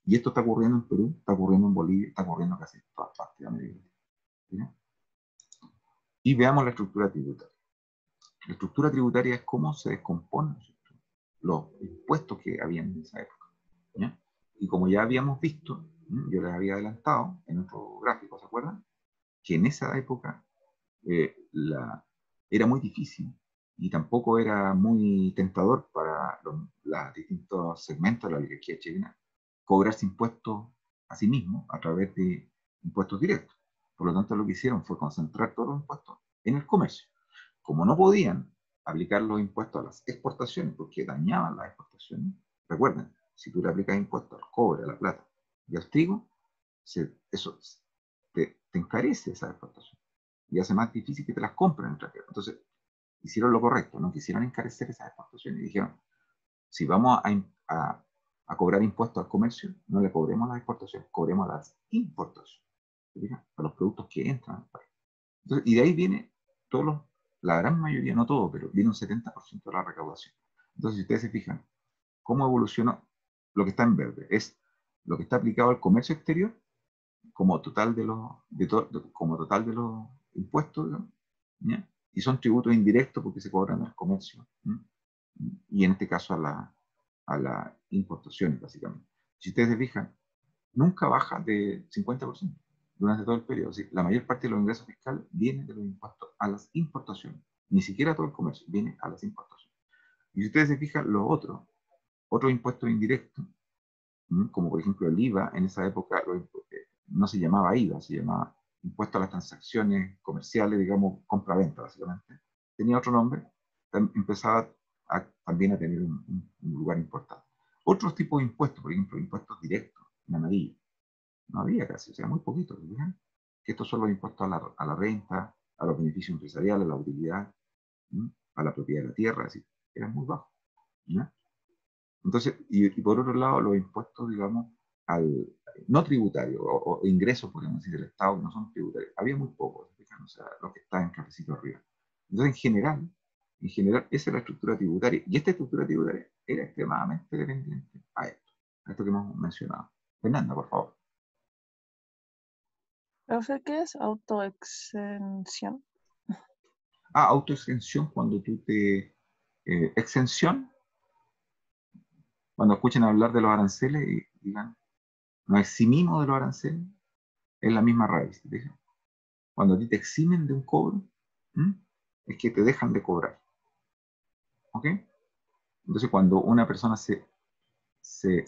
y esto está ocurriendo en Perú, está ocurriendo en Bolivia, está ocurriendo casi en todas partes de América Latina. Y veamos la estructura tributaria. La estructura tributaria es cómo se descomponen los impuestos que habían en esa época, ¿ya? Y como ya habíamos visto, yo les había adelantado en otro gráfico, ¿se acuerdan? Que en esa época era muy difícil y tampoco era muy tentador para los distintos segmentos de la oligarquía chilena cobrarse impuestos a sí mismos a través de impuestos directos. Por lo tanto, lo que hicieron fue concentrar todos los impuestos en el comercio. Como no podían aplicar los impuestos a las exportaciones porque dañaban las exportaciones, recuerden, si tú le aplicas impuestos al cobre, a la plata y al trigo, eso te encarece esa exportación y hace más difícil que te las compren en el extranjero. Entonces, hicieron lo correcto, no quisieron encarecer esas exportaciones y dijeron, si vamos a cobrar impuestos al comercio, no le cobremos las exportaciones, cobremos las importaciones, a los productos que entran al país. Entonces, y de ahí viene la gran mayoría, no todo, pero viene un 70% de la recaudación. Entonces, si ustedes se fijan, cómo evolucionó lo que está en verde, es lo que está aplicado al comercio exterior como total de los impuestos, digamos, ¿ya? Y son tributos indirectos porque se cobran al comercio, ¿ya? Y en este caso a la importación, básicamente. Si ustedes se fijan, nunca baja de 50% durante todo el periodo. ¿Sí? La mayor parte de los ingresos fiscales vienen de los impuestos a las importaciones. Ni siquiera todo el comercio viene a las importaciones. Y si ustedes se fijan, los otros impuestos indirectos, como por ejemplo el IVA, en esa época no se llamaba IVA, se llamaba impuesto a las transacciones comerciales, digamos, compra-venta, básicamente. Tenía otro nombre, empezaba también a tener un lugar importante. Otros tipos de impuestos, por ejemplo, impuestos directos, en amarillo, no había casi, o sea, muy poquito, ¿verdad? Que estos son los impuestos a la renta, a los beneficios empresariales, a la utilidad, a la propiedad de la tierra, así, eran muy bajos, ¿ya? Entonces, y por otro lado, los impuestos, digamos, no tributarios, o ingresos, podríamos decir, del Estado, que no son tributarios, había muy pocos, o sea, lo que está en cafecito arriba. Entonces, en general, esa es la estructura tributaria, y esta estructura tributaria era extremadamente dependiente a esto que hemos mencionado. Fernanda, por favor. Profe, ¿qué es autoexención? Autoexención cuando tú exención, cuando escuchen hablar de los aranceles y digan, nos eximimos de los aranceles, es la misma raíz. ¿Ves? Cuando a ti te eximen de un cobro, es que te dejan de cobrar. ¿Ok? Entonces, cuando una persona se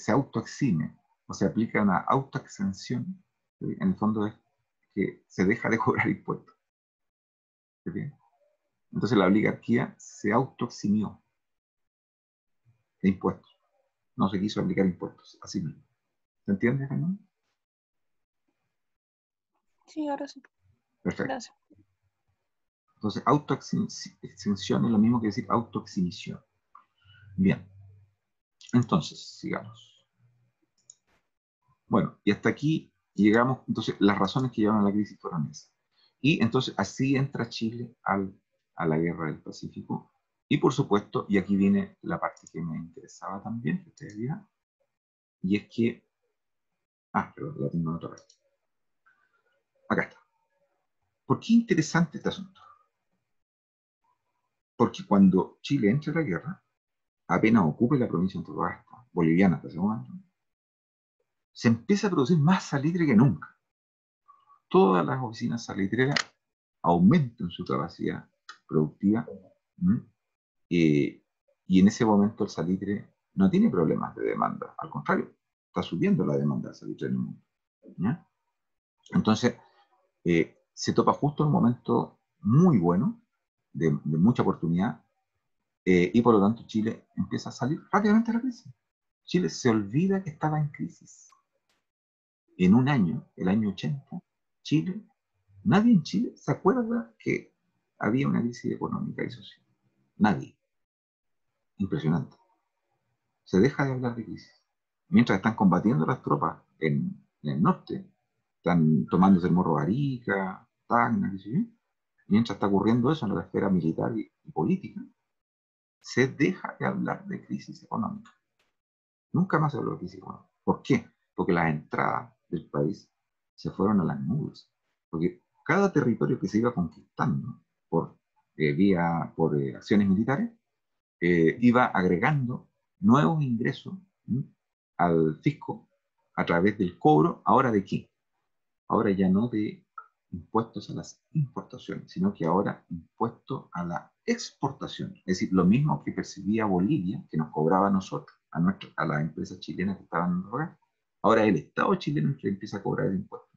autoexime o se aplica una autoexención, ¿sí? En el fondo es que se deja de cobrar impuestos. ¿Sí? Entonces, la oligarquía se autoeximió de impuestos. No se quiso aplicar impuestos a sí mismo. ¿Se entiende, Fernando? Sí, ahora sí. Perfecto. Gracias. Entonces, autoexención es lo mismo que decir autoexhibición. Bien. Entonces, sigamos. Bueno, y hasta aquí llegamos. Entonces, las razones que llevaron a la crisis fueron esas. Y entonces, así entra Chile a la guerra del Pacífico. Y por supuesto, y aquí viene la parte que me interesaba también, que ustedes vieran, y es que. Pero la tengo otra vez. Acá está. ¿Por qué interesante este asunto? Porque cuando Chile entra a la guerra, apenas ocupe la provincia de Antofagasta, boliviana hasta ese momento, se empieza a producir más salitre que nunca. Todas las oficinas salitreras aumentan su capacidad productiva Y en ese momento el salitre no tiene problemas de demanda, al contrario, está subiendo la demanda de salitre en el mundo. ¿Ya? Entonces, se topa justo en un momento muy bueno, de mucha oportunidad, y por lo tanto Chile empieza a salir rápidamente de la crisis. Chile se olvida que estaba en crisis. En un año, el año 80, Chile, nadie en Chile se acuerda que había una crisis económica y social. Nadie. Impresionante. Se deja de hablar de crisis. Mientras están combatiendo las tropas en el norte, están tomándose el Morro de Arica, Tacna, qué sé yo, mientras está ocurriendo eso en la esfera militar y política, se deja de hablar de crisis económica. Nunca más se habló de crisis económica. ¿Por qué? Porque las entradas del país se fueron a las nubes. Porque cada territorio que se iba conquistando por acciones militares, iba agregando nuevos ingresos, ¿m?, al fisco a través del cobro. ¿Ahora de qué? Ahora ya no de impuestos a las importaciones, sino que ahora impuestos a la exportación. Es decir, lo mismo que percibía Bolivia, que nos cobraba a nosotros, a las empresas chilenas que estaban en el hogar, ahora el Estado chileno que empieza a cobrar el impuesto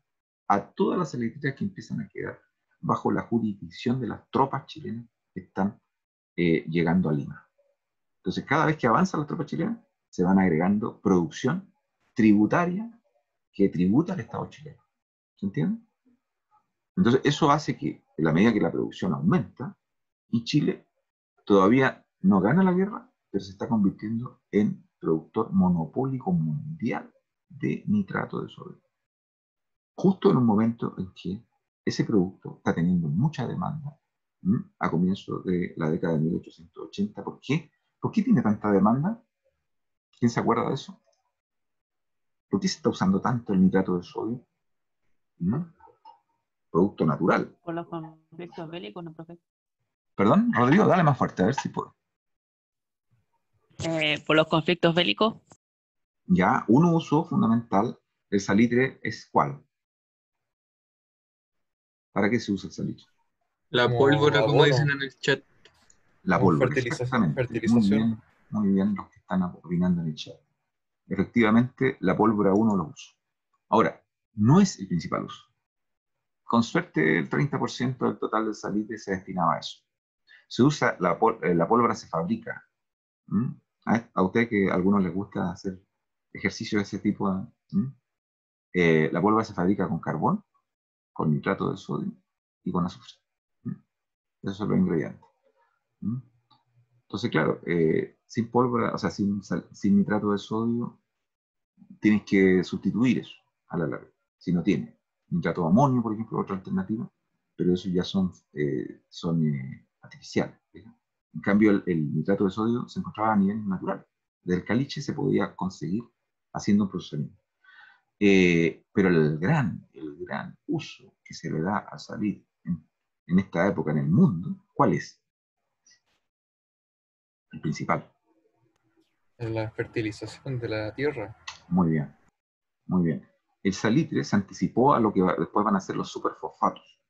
a todas las eléctricas que empiezan a quedar bajo la jurisdicción de las tropas chilenas que están llegando a Lima. Entonces, cada vez que avanzan las tropas chilenas, se van agregando producción tributaria que tributa al Estado chileno. ¿Se entiende? Entonces, eso hace que, en la medida que la producción aumenta, y Chile todavía no gana la guerra, pero se está convirtiendo en productor monopólico mundial de nitrato de sodio. Justo en un momento en que ese producto está teniendo mucha demanda, a comienzos de la década de 1880. ¿Por qué? ¿Por qué tiene tanta demanda? ¿Quién se acuerda de eso? ¿Por qué se está usando tanto el nitrato de sodio? Producto natural. Por los conflictos bélicos, ¿no, profe? Perdón, Rodrigo, dale más fuerte, a ver si puedo. Por los conflictos bélicos. Ya, un uso fundamental del salitre es ¿cuál? ¿Para qué se usa el salitre? La Como pólvora, como abono. dicen en el chat. La Como pólvora, exactamente. Muy bien los que están opinando en el chat. Efectivamente, la pólvora uno lo usa. Ahora, no es el principal uso. Con suerte, el 30% del total del salitre se destinaba a eso. Se usa, la pólvora se fabrica. A usted que a algunos les gusta hacer ejercicio de ese tipo, la pólvora se fabrica con carbón, con nitrato de sodio y con azufre. Esos son los ingredientes. Entonces, claro, sin pólvora, o sea, sin nitrato de sodio, tienes que sustituir eso a la larga. Si no tiene nitrato de amonio, por ejemplo, otra alternativa, pero esos ya son artificiales. En cambio, el nitrato de sodio se encontraba a nivel natural. Del caliche se podía conseguir haciendo un procesamiento. Pero el gran uso que se le da a salir en esta época en el mundo, ¿cuál es? El principal. La fertilización de la tierra. Muy bien, muy bien. El salitre se anticipó a lo que después van a ser los superfosfatos,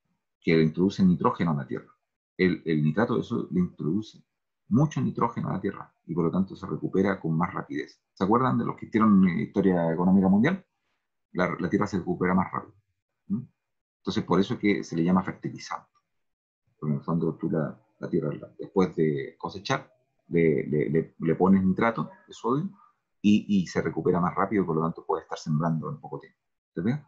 que le introducen nitrógeno a la tierra. El nitrato de eso le introduce mucho nitrógeno a la tierra y por lo tanto se recupera con más rapidez. ¿Se acuerdan de los que hicieron historia económica mundial? La tierra se recupera más rápido. Entonces, por eso es que se le llama fertilizante. Porque en el fondo tú la tierra, después de cosechar, le pones nitrato de sodio y se recupera más rápido, por lo tanto puede estar sembrando en poco tiempo. ¿Entendés?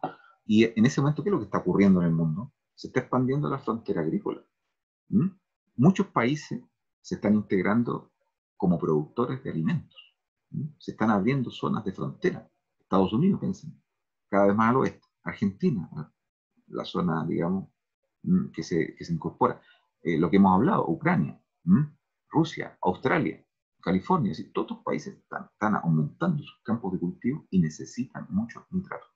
Y en ese momento, ¿qué es lo que está ocurriendo en el mundo? Se está expandiendo la frontera agrícola. Muchos países se están integrando como productores de alimentos. Se están abriendo zonas de frontera. Estados Unidos, piensen, cada vez más al oeste. Argentina, la zona, digamos, que se incorpora. Lo que hemos hablado, Ucrania, Rusia, Australia, California, es decir, todos estos países están aumentando sus campos de cultivo y necesitan mucho nitrato.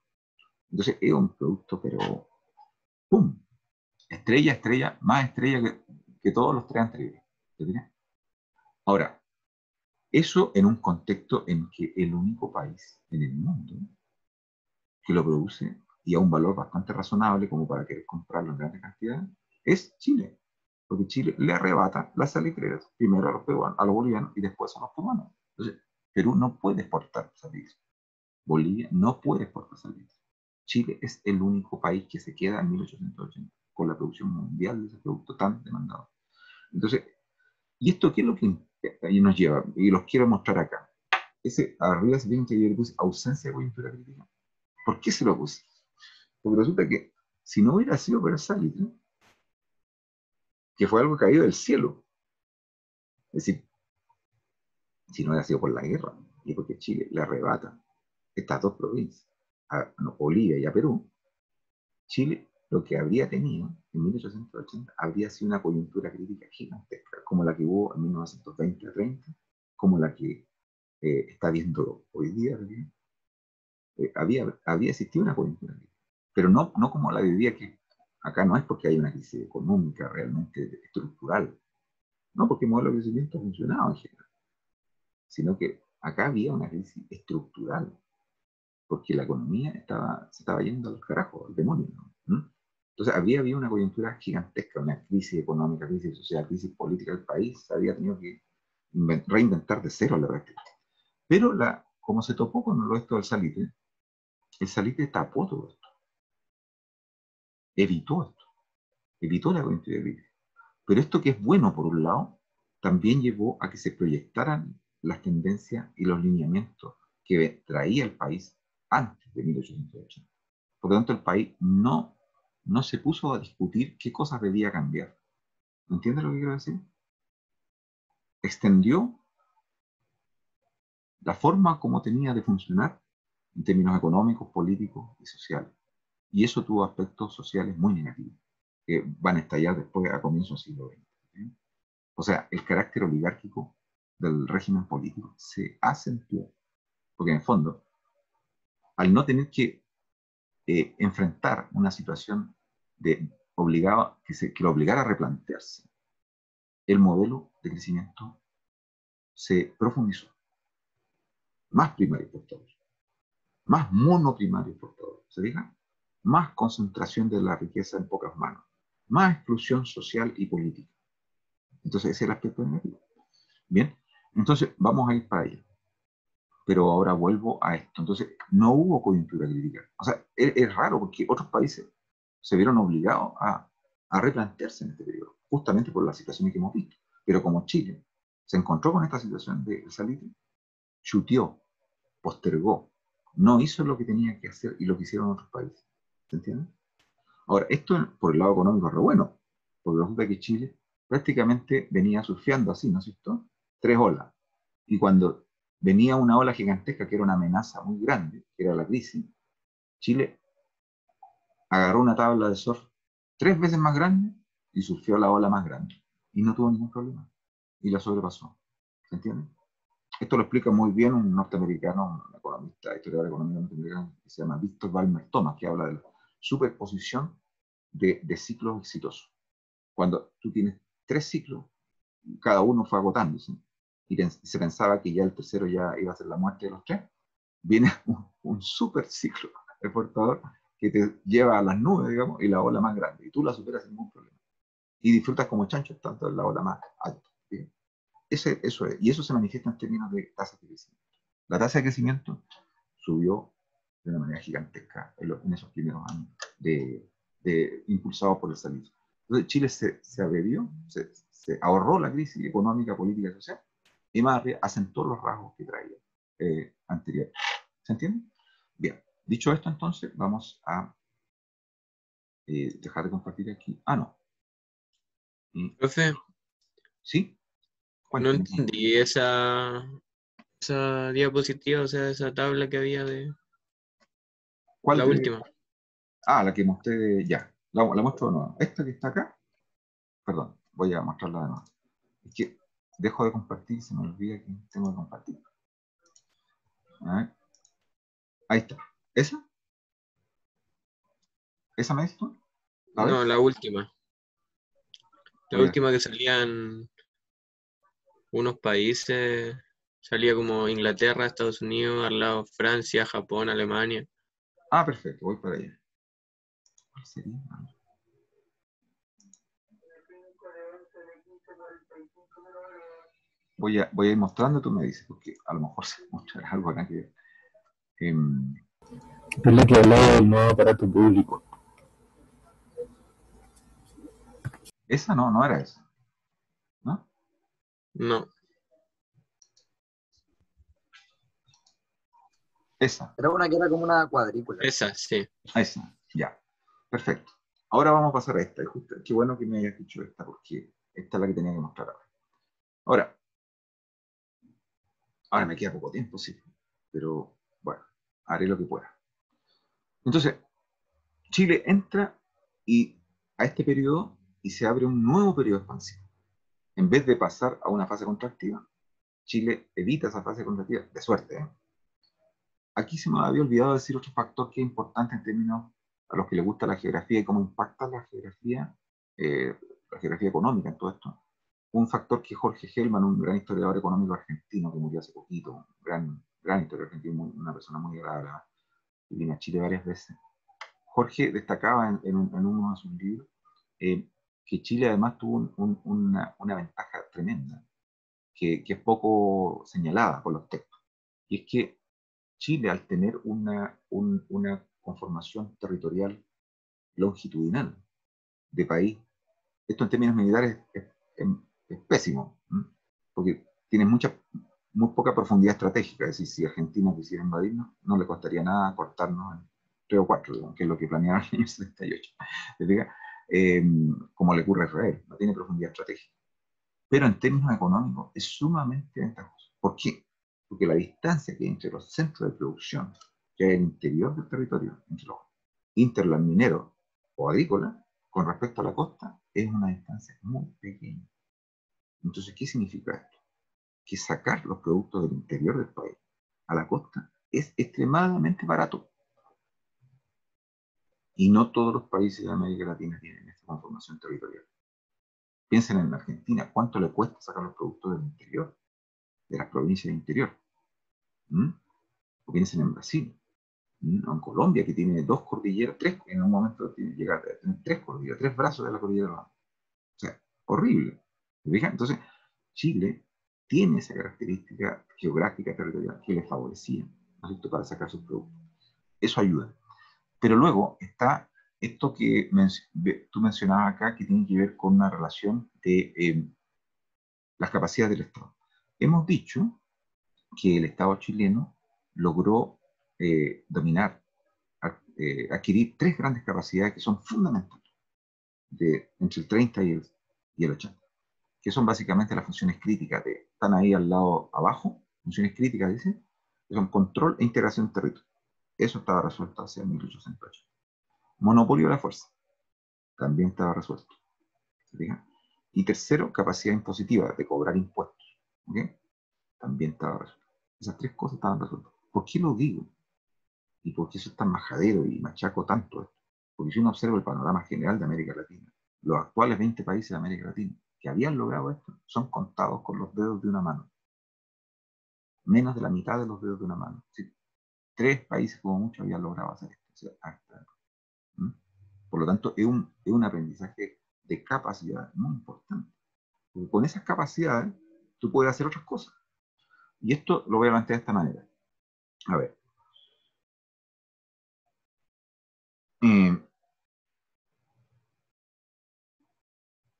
Entonces es un producto, pero ¡pum! Estrella, más estrella que todos los tres anteriores. Ahora, eso en un contexto en que el único país en el mundo que lo produce y a un valor bastante razonable como para querer comprarlo en grandes cantidades es Chile. porque Chile le arrebata las salitreras, primero a los peruanos, a los bolivianos y después a los cubanos. Entonces, Perú no puede exportar salitre. Bolivia no puede exportar salitre. Chile es el único país que se queda en 1880 con la producción mundial de ese producto tan demandado. Entonces, ¿y esto qué es lo que ahí nos lleva? Y los quiero mostrar acá. Ese arriba se tienen que yo le puse ausencia de coyuntura crítica. ¿Por qué se lo puse? Porque resulta que si no hubiera sido por el salitre, que fue algo caído del cielo, es decir, si no hubiera sido por la guerra y porque Chile le arrebata estas dos provincias, a Bolivia y a Perú, Chile lo que habría tenido en 1880 habría sido una coyuntura crítica gigantesca, como la que hubo en 1920-30, como la que está viendo hoy día. Había existido una coyuntura crítica, pero no como la de hoy día, que acá no es porque hay una crisis económica realmente estructural, no porque el modelo de crecimiento funcionaba en general, sino que acá había una crisis estructural, porque la economía se estaba yendo al carajo, al demonio, ¿no? Entonces había una coyuntura gigantesca, una crisis económica, crisis social, crisis política del país, se había tenido que reinventar de cero la práctica. Pero como se topó con lo esto del salitre, el salitre tapó todo esto, evitó la coyuntura crítica. Pero esto, que es bueno por un lado, también llevó a que se proyectaran las tendencias y los lineamientos que traía el país antes de 1880. Por lo tanto, el país no se puso a discutir qué cosas debía cambiar. ¿Entiendes lo que quiero decir? Extendió la forma como tenía de funcionar en términos económicos, políticos y sociales. Y eso tuvo aspectos sociales muy negativos, que van a estallar después a comienzos del siglo XX. ¿Sí? O sea, el carácter oligárquico del régimen político se acentuó. Porque en el fondo, al no tener que enfrentar una situación que lo obligara a replantearse, el modelo de crecimiento se profundizó. Más primario exportador, más monoprimario exportador, ¿se fijan? Más concentración de la riqueza en pocas manos, más exclusión social y política. Entonces ese es el aspecto negativo. Bien, entonces vamos a ir para allá. Pero ahora vuelvo a esto. Entonces no hubo coyuntura crítica. O sea, es raro porque otros países se vieron obligados a replantearse en este periodo, justamente por las situaciones que hemos visto. Pero como Chile se encontró con esta situación de salitre, chuteó, postergó, no hizo lo que tenía que hacer y lo que hicieron otros países. ¿Se entiende? Ahora, esto por el lado económico es re bueno, porque resulta que Chile prácticamente venía surfeando así, ¿no es cierto? 3 olas. Y cuando venía una ola gigantesca, que era una amenaza muy grande, que era la crisis, Chile agarró una tabla de surf 3 veces más grande y surfeó la ola más grande. Y no tuvo ningún problema. Y la sobrepasó. ¿Se entiende? Esto lo explica muy bien un norteamericano, un economista, historiador económico norteamericano, que se llama Víctor Balmer Thomas, que habla de la superposición de ciclos exitosos. Cuando tú tienes 3 ciclos, cada uno fue agotándose, y se pensaba que ya el tercero ya iba a ser la muerte de los 3, viene un super ciclo exportador que te lleva a las nubes, digamos, y la ola más grande, y tú la superas sin ningún problema. Y disfrutas como chancho tanto en la ola más alta. ¿Sí? Eso es, y eso se manifiesta en términos de tasa de crecimiento. La tasa de crecimiento subió de una manera gigantesca en esos primeros años, impulsado por el salitre. Entonces Chile se adherió, se ahorró la crisis económica, política y social, y más arriba asentó los rasgos que traía anterior. ¿Se entiende? Bien, dicho esto, entonces vamos a dejar de compartir aquí. Ah, no. Profe, ¿Sí? no Cuéntame. entendí esa diapositiva, o sea, esa tabla que había de ¿Cuál la de- última. la que mostré ya. La muestro de nuevo. Esta que está acá, perdón, voy a mostrarla de nuevo. Es que dejo de compartir y se me olvida que tengo que compartir. A ver. Ahí está. ¿Esa? ¿Esa me dices tú? A ver. No, la última. La Voy a- última que salían unos países, salía como Inglaterra, Estados Unidos, al lado Francia, Japón, Alemania. Ah, perfecto, voy para allá. ¿Cuál sería? Voy a ir mostrando, tú me dices, porque a lo mejor se mostrará algo acá que... Es la que hablaba del nuevo aparato público. esa no era esa, ¿no? No, Esa, Era una que era como una cuadrícula. esa, sí. esa, ya. Perfecto. Ahora vamos a pasar a esta. Qué bueno que me hayas dicho esta, porque esta es la que tenía que mostrar ahora. Ahora me queda poco tiempo, sí. Pero bueno, haré lo que pueda. Entonces, Chile entra a este periodo y se abre un nuevo periodo expansivo. En vez de pasar a una fase contractiva, Chile evita esa fase contractiva, de suerte. Aquí se me había olvidado decir otro factor que es importante en términos a los que les gusta la geografía y cómo impacta la geografía económica en todo esto. Un factor que Jorge Hellman, un gran historiador económico argentino que murió hace poquito, un gran historiador argentino, una persona muy agradable, que vino a Chile varias veces. Jorge destacaba en uno de sus libros que Chile además tuvo una ventaja tremenda, que es poco señalada por los textos, y es que Chile, al tener una conformación territorial longitudinal de país, esto en términos militares es pésimo, ¿m? Porque tiene muy poca profundidad estratégica. Es decir, si Argentina quisiera invadirnos, no le costaría nada cortarnos en 3 o 4, digamos, que es lo que planearon en el año 78. Como le ocurre a Israel, no tiene profundidad estratégica. Pero en términos económicos es sumamente ventajoso. ¿Por qué? Porque la distancia que hay entre los centros de producción que hay en el interior del territorio, entre los hinterland mineros o agrícolas, con respecto a la costa, es una distancia muy pequeña. Entonces, ¿qué significa esto? Que sacar los productos del interior del país a la costa es extremadamente barato. Y no todos los países de América Latina tienen esta conformación territorial. Piensen en Argentina, ¿cuánto le cuesta sacar los productos del interior, de las provincias del interior? O piensen en Brasil, o en Colombia, que tiene 2 cordilleras, 3, en un momento llega a tener 3 cordilleras, 3 brazos de la cordillera. O sea, horrible. Entonces, Chile tiene esa característica geográfica territorial que le favorecía, ¿no es cierto?, para sacar sus productos. Eso ayuda. Pero luego está esto que tú mencionabas acá, que tiene que ver con una relación de las capacidades del Estado. Hemos dicho que el Estado chileno logró adquirir 3 grandes capacidades que son fundamentales entre el 30 y el 80, que son básicamente las funciones críticas, están ahí al lado abajo, funciones críticas, dice, que son control e integración del territorio. Eso estaba resuelto hacia 1880. Monopolio de la fuerza, también estaba resuelto. ¿Se fijan? Y tercero, capacidad impositiva, de cobrar impuestos. ¿Okay? También estaba resuelto. Esas 3 cosas estaban resueltas. ¿Por qué lo digo? ¿Y por qué eso es tan majadero y machaco tanto esto? Porque si uno observa el panorama general de América Latina, los actuales 20 países de América Latina que habían logrado esto son contados con los dedos de una mano. Menos de la mitad de los dedos de una mano. ¿Sí? 3 países como mucho habían logrado hacer esto. O sea, por lo tanto, es un aprendizaje de capacidad muy importante. Porque con esas capacidades tú puedes hacer otras cosas. Y esto lo voy a plantear de esta manera. A ver.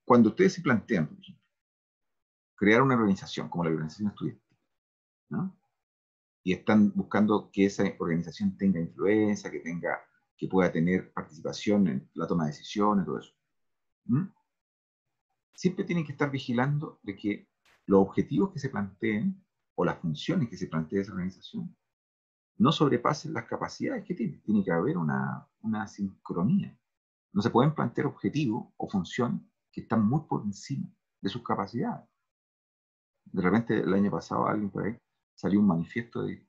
Cuando ustedes se plantean, por ejemplo, crear una organización como la organización estudiantil, ¿no? Y están buscando que esa organización tenga influencia, que pueda tener participación en la toma de decisiones, todo eso. Siempre tienen que estar vigilando de que los objetivos que se planteen o las funciones que se plantee esa organización no sobrepasen las capacidades que tiene. Tiene que haber una sincronía. No se pueden plantear objetivos o funciones que están muy por encima de sus capacidades. De repente, el año pasado, alguien por ahí salió un manifiesto de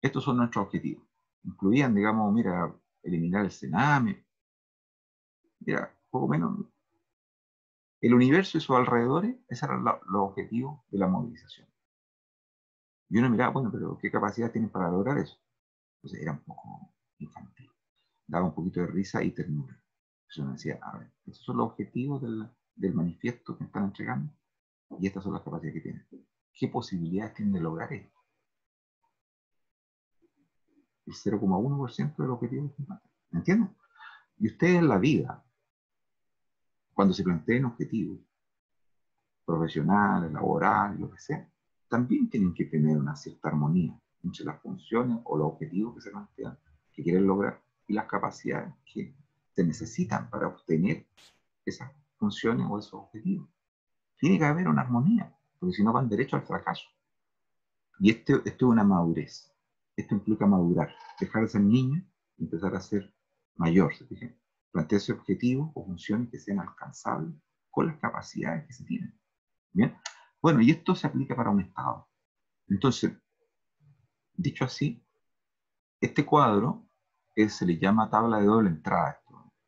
estos son nuestros objetivos. Incluían, digamos, mira, eliminar el Sename. Mira, poco menos. El universo y sus alrededores, esos eran los objetivos de la movilización. Y uno miraba, bueno, pero ¿qué capacidad tienen para lograr eso? Entonces era un poco infantil. Daba un poquito de risa y ternura. Entonces uno decía, a ver, estos son los objetivos del manifiesto que están entregando, y estas son las capacidades que tienen. ¿Qué posibilidades tienen de lograr esto? El 0,1% del objetivo. ¿Me entienden? Y ustedes en la vida, cuando se planteen objetivos profesionales, laborales, lo que sea, también tienen que tener una cierta armonía entre las funciones o los objetivos que se plantean, que quieren lograr, y las capacidades que se necesitan para obtener esas funciones o esos objetivos. Tiene que haber una armonía, porque si no van derecho al fracaso. Y esto es una madurez. Esto implica madurar, dejar de ser niño y empezar a ser mayor. ¿Se fijan? Plantearse objetivos o funciones que sean alcanzables con las capacidades que se tienen. ¿Bien? Bueno, y esto se aplica para un Estado. Entonces, dicho así, este cuadro se le llama tabla de doble entrada.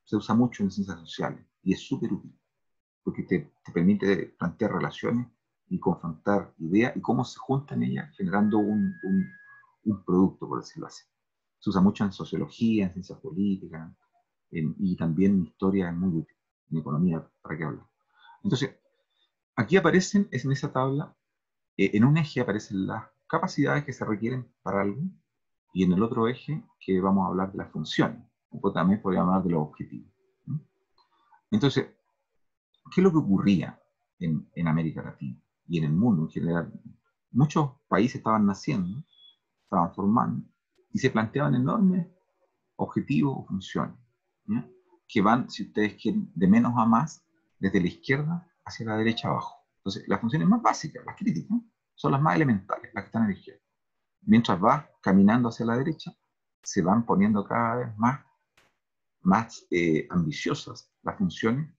Se usa mucho en ciencias sociales y es súper útil, porque te permite plantear relaciones y confrontar ideas y cómo se juntan ellas generando un producto, por decirlo así. Se usa mucho en sociología, en ciencias políticas, y también en historia es muy útil, en economía, para qué hablar. Entonces, aquí aparecen, es en esa tabla, en un eje aparecen las capacidades que se requieren para algo, y en el otro eje que vamos a hablar de las funciones, o también podríamos hablar de los objetivos. Entonces, ¿qué es lo que ocurría en América Latina y en el mundo en general? Muchos países estaban naciendo, estaban formando, y se planteaban enormes objetivos o funciones, ¿ya? Que van, si ustedes quieren, de menos a más, desde la izquierda hacia la derecha abajo. Entonces, las funciones más básicas, las críticas, son las más elementales, las que están a la izquierda. Mientras vas caminando hacia la derecha, se van poniendo cada vez más ambiciosas las funciones,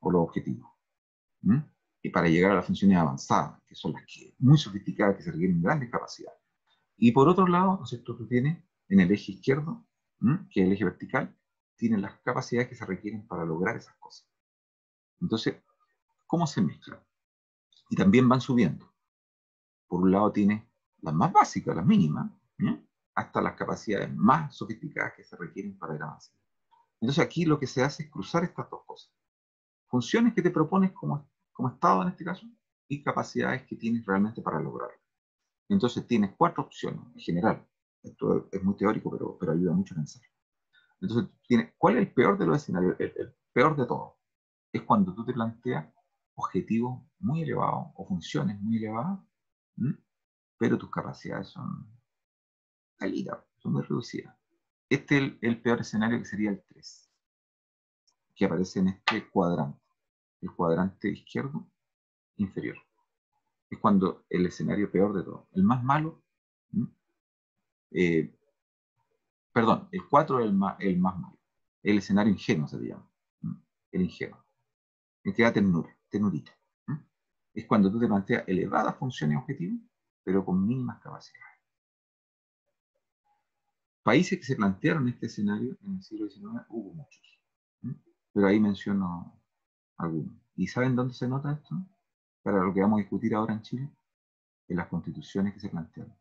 o los objetivos. Y para llegar a las funciones avanzadas, que son las que muy sofisticadas, que se requieren grandes capacidades. Y por otro lado, ¿no es cierto?, tú tienes en el eje izquierdo, que es el eje vertical, tienen las capacidades que se requieren para lograr esas cosas. Entonces, ¿cómo se mezclan? Y también van subiendo. Por un lado tienes las más básicas, las mínimas, hasta las capacidades más sofisticadas que se requieren para ir avanzando. Entonces aquí lo que se hace es cruzar estas dos cosas. Funciones que te propones como Estado en este caso, y capacidades que tienes realmente para lograrlo. Entonces tienes 4 opciones en general. Esto es muy teórico, pero ayuda mucho a pensar. Entonces, ¿cuál es el peor de los escenarios? El peor de todo es cuando tú te planteas objetivos muy elevados o funciones muy elevadas, pero tus capacidades son calitas, son muy reducidas. Este es el peor escenario, que sería el 3, que aparece en este cuadrante, el cuadrante izquierdo inferior. Es cuando el escenario peor de todo. El más malo, perdón, el 4 es el más malo. El escenario ingenuo se llama. El ingenuo. El que da ternurita. Es cuando tú te planteas elevadas funciones y objetivos, pero con mínimas capacidades. Países que se plantearon este escenario en el siglo XIX, hubo muchos. Pero ahí menciono algunos. ¿Y saben dónde se nota esto? Para lo que vamos a discutir ahora en Chile, en las constituciones que se plantearon.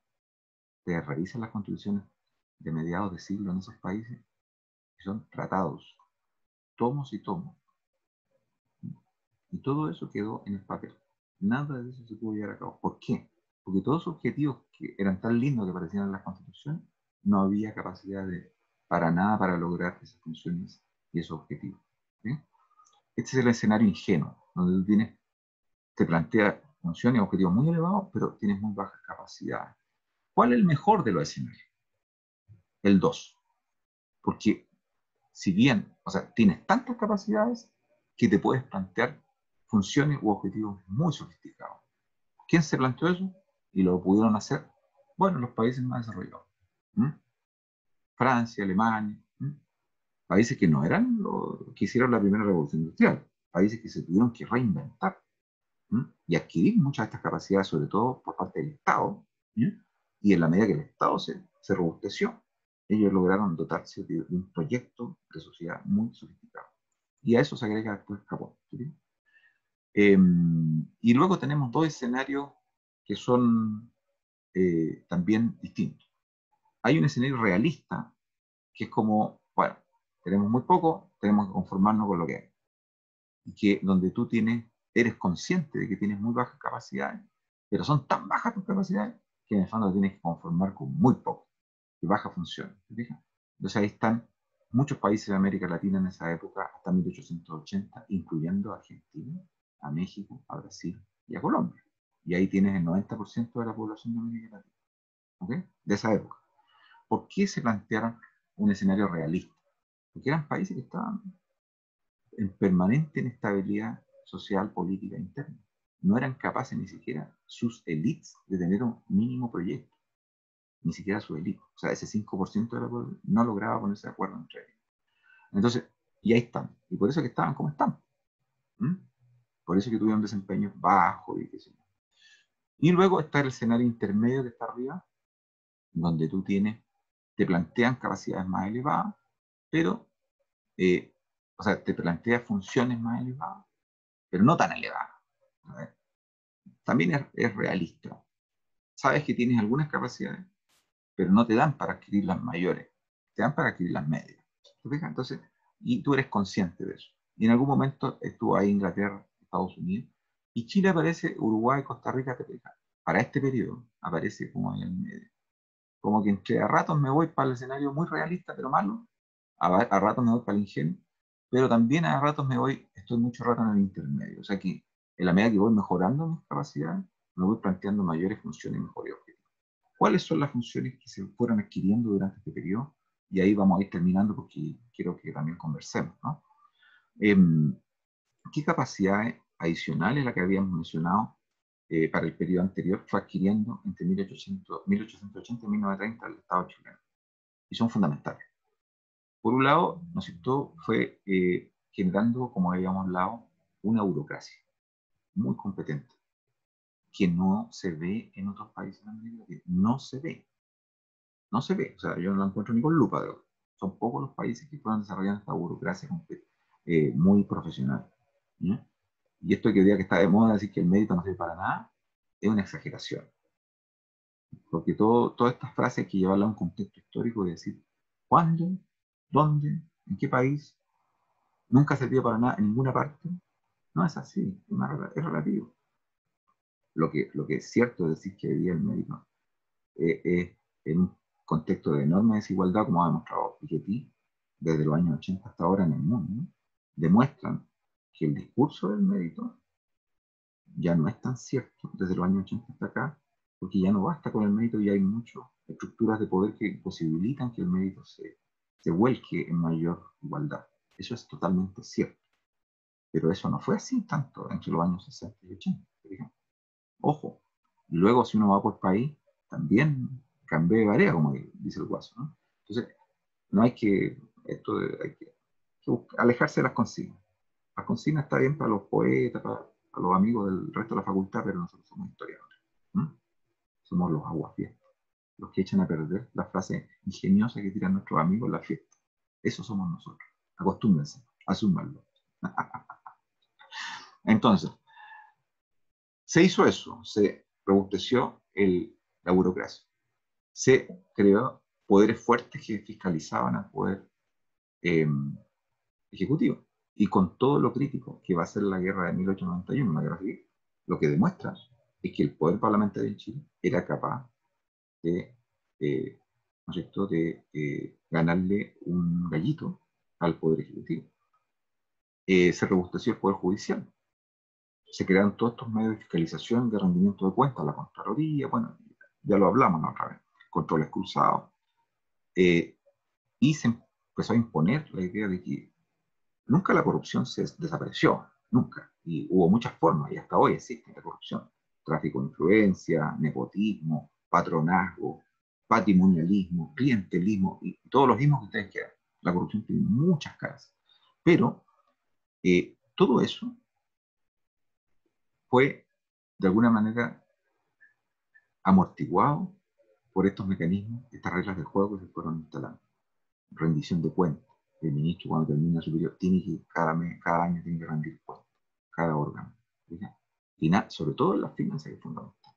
Te revisan las constituciones de mediados de siglo en esos países, que son tratados, tomos y tomos. Y todo eso quedó en el papel. Nada de eso se pudo llevar a cabo. ¿Por qué? Porque todos los objetivos que eran tan lindos que aparecían en las constituciones, no había capacidad para nada para lograr esas funciones y esos objetivos. ¿Sí? Este es el escenario ingenuo, donde tú te planteas funciones y objetivos muy elevados, pero tienes muy bajas capacidades. ¿Cuál es el mejor de los escenarios? El 2. Porque si bien, o sea, tienes tantas capacidades que te puedes plantear funciones u objetivos muy sofisticados. ¿Quién se planteó eso? Y lo pudieron hacer, bueno, los países más desarrollados. Francia, Alemania, países que no eran los que hicieron la primera revolución industrial, países que se tuvieron que reinventar y adquirir muchas de estas capacidades, sobre todo por parte del Estado, y en la medida que el Estado se robusteció, ellos lograron dotarse de un proyecto de sociedad muy sofisticado. Y a eso se agrega después Japón. ¿Sí? Y luego tenemos 2 escenarios que son también distintos. Hay un escenario realista, que es como, bueno, tenemos muy poco, tenemos que conformarnos con lo que hay. y que donde tú eres consciente de que tienes muy bajas capacidades, pero son tan bajas tus capacidades que en el fondo te tienes que conformar con muy poco, y baja función. ¿Te fijas? Entonces ahí están muchos países de América Latina en esa época, hasta 1880, incluyendo a Argentina, a México, a Brasil y a Colombia. Y ahí tienes el 90% de la población de América Latina, ¿ok? De esa época. ¿Por qué se plantearon un escenario realista? Porque eran países que estaban en permanente inestabilidad social, política interna. No eran capaces ni siquiera sus élites de tener un mínimo proyecto. Ni siquiera su élite. O sea, ese 5% de la población no lograba ponerse de acuerdo entre ellos. Entonces, y ahí están. Y por eso que estaban como están. ¿Mm? Por eso que tuvieron desempeños bajos y qué sé yo. Y luego está el escenario intermedio que está arriba, donde tú te plantean capacidades más elevadas, pero, o sea, te plantea funciones más elevadas, pero no tan elevadas. También es realista. Sabes que tienes algunas capacidades, pero no te dan para adquirir las mayores, te dan para adquirir las medias. ¿Te fijas? Entonces, y tú eres consciente de eso. Y en algún momento estuvo ahí Inglaterra, Estados Unidos, y Chile aparece, Uruguay, Costa Rica, te fijas. Para este periodo aparece como ahí en medio. Como que entre a ratos me voy para el escenario muy realista, pero malo, a ratos me voy para el ingenuo, pero también a ratos estoy mucho rato en el intermedio. O sea que en la medida que voy mejorando mis capacidades, me voy planteando mayores funciones y mejores objetivos. ¿Cuáles son las funciones que se fueron adquiriendo durante este periodo? Y ahí vamos a ir terminando porque quiero que también conversemos, ¿no? ¿Qué capacidades adicionales a las que habíamos mencionado para el periodo anterior fue adquiriendo entre 1880 y 1930 el Estado chileno? Y son fundamentales. Por un lado, ¿no es cierto?, fue generando, como habíamos hablado, una burocracia muy competente, que no se ve en otros países de América Latina. No se ve. No se ve. O sea, yo no la encuentro ni con lupa. Son pocos los países que puedan desarrollar esta burocracia muy profesional. ¿Sí? Y esto que diga que está de moda, decir que el mérito no sirve para nada, es una exageración. Porque todas estas frases hay que llevarlas a un contexto histórico y decir, ¿cuándo? ¿Dónde? ¿En qué país? Nunca servía para nada en ninguna parte. No es así, es relativo. Lo que es cierto es decir que hoy día el mérito es en un contexto de enorme desigualdad, como ha demostrado Piketty desde los años 80 hasta ahora en el mundo, ¿no? Demuestran que el discurso del mérito ya no es tan cierto desde los años 80 hasta acá, porque ya no basta con el mérito y hay muchas estructuras de poder que posibilitan que el mérito se vuelque en mayor igualdad. Eso es totalmente cierto. Pero eso no fue así tanto entre los años 60 y 80, por ejemplo. Ojo, luego si uno va por país, también cambia de área, como dice el Guaso, ¿no? Entonces, no hay que, hay que alejarse de las consignas. Las consignas está bien para los poetas, para los amigos del resto de la facultad, pero nosotros somos historiadores. ¿No? Somos los aguafiestas, los que echan a perder la frase ingeniosa que tiran nuestros amigos en la fiesta. Eso somos nosotros. Acostúmbrense, asúmanlo. Entonces, se hizo eso, se robusteció la burocracia. Se creó poderes fuertes que fiscalizaban al poder ejecutivo. Y con todo lo crítico que va a ser la guerra de 1891, una guerra civil, lo que demuestra es que el poder parlamentario en Chile era capaz de, ¿no es cierto?, de ganarle un gallito al poder ejecutivo. Se robusteció el poder judicial. Se crearon todos estos medios de fiscalización, de rendimiento de cuentas, la Contraloría, bueno, ya lo hablamos la otra vez, controles cruzados. Y se empezó a imponer la idea de que nunca la corrupción se desapareció, nunca. Y hubo muchas formas, y hasta hoy existe la corrupción. Tráfico de influencia, nepotismo, patronazgo, patrimonialismo, clientelismo, y todos los mismos que ustedes quieran. La corrupción tiene muchas caras. Pero todo eso fue, de alguna manera, amortiguado por estos mecanismos, estas reglas de juego que se fueron instalando. Rendición de cuentas. El ministro, cuando termina su periodo, tiene que, cada año tiene que rendir cuentas, cada órgano. Sobre todo en las finanzas, que es fundamental.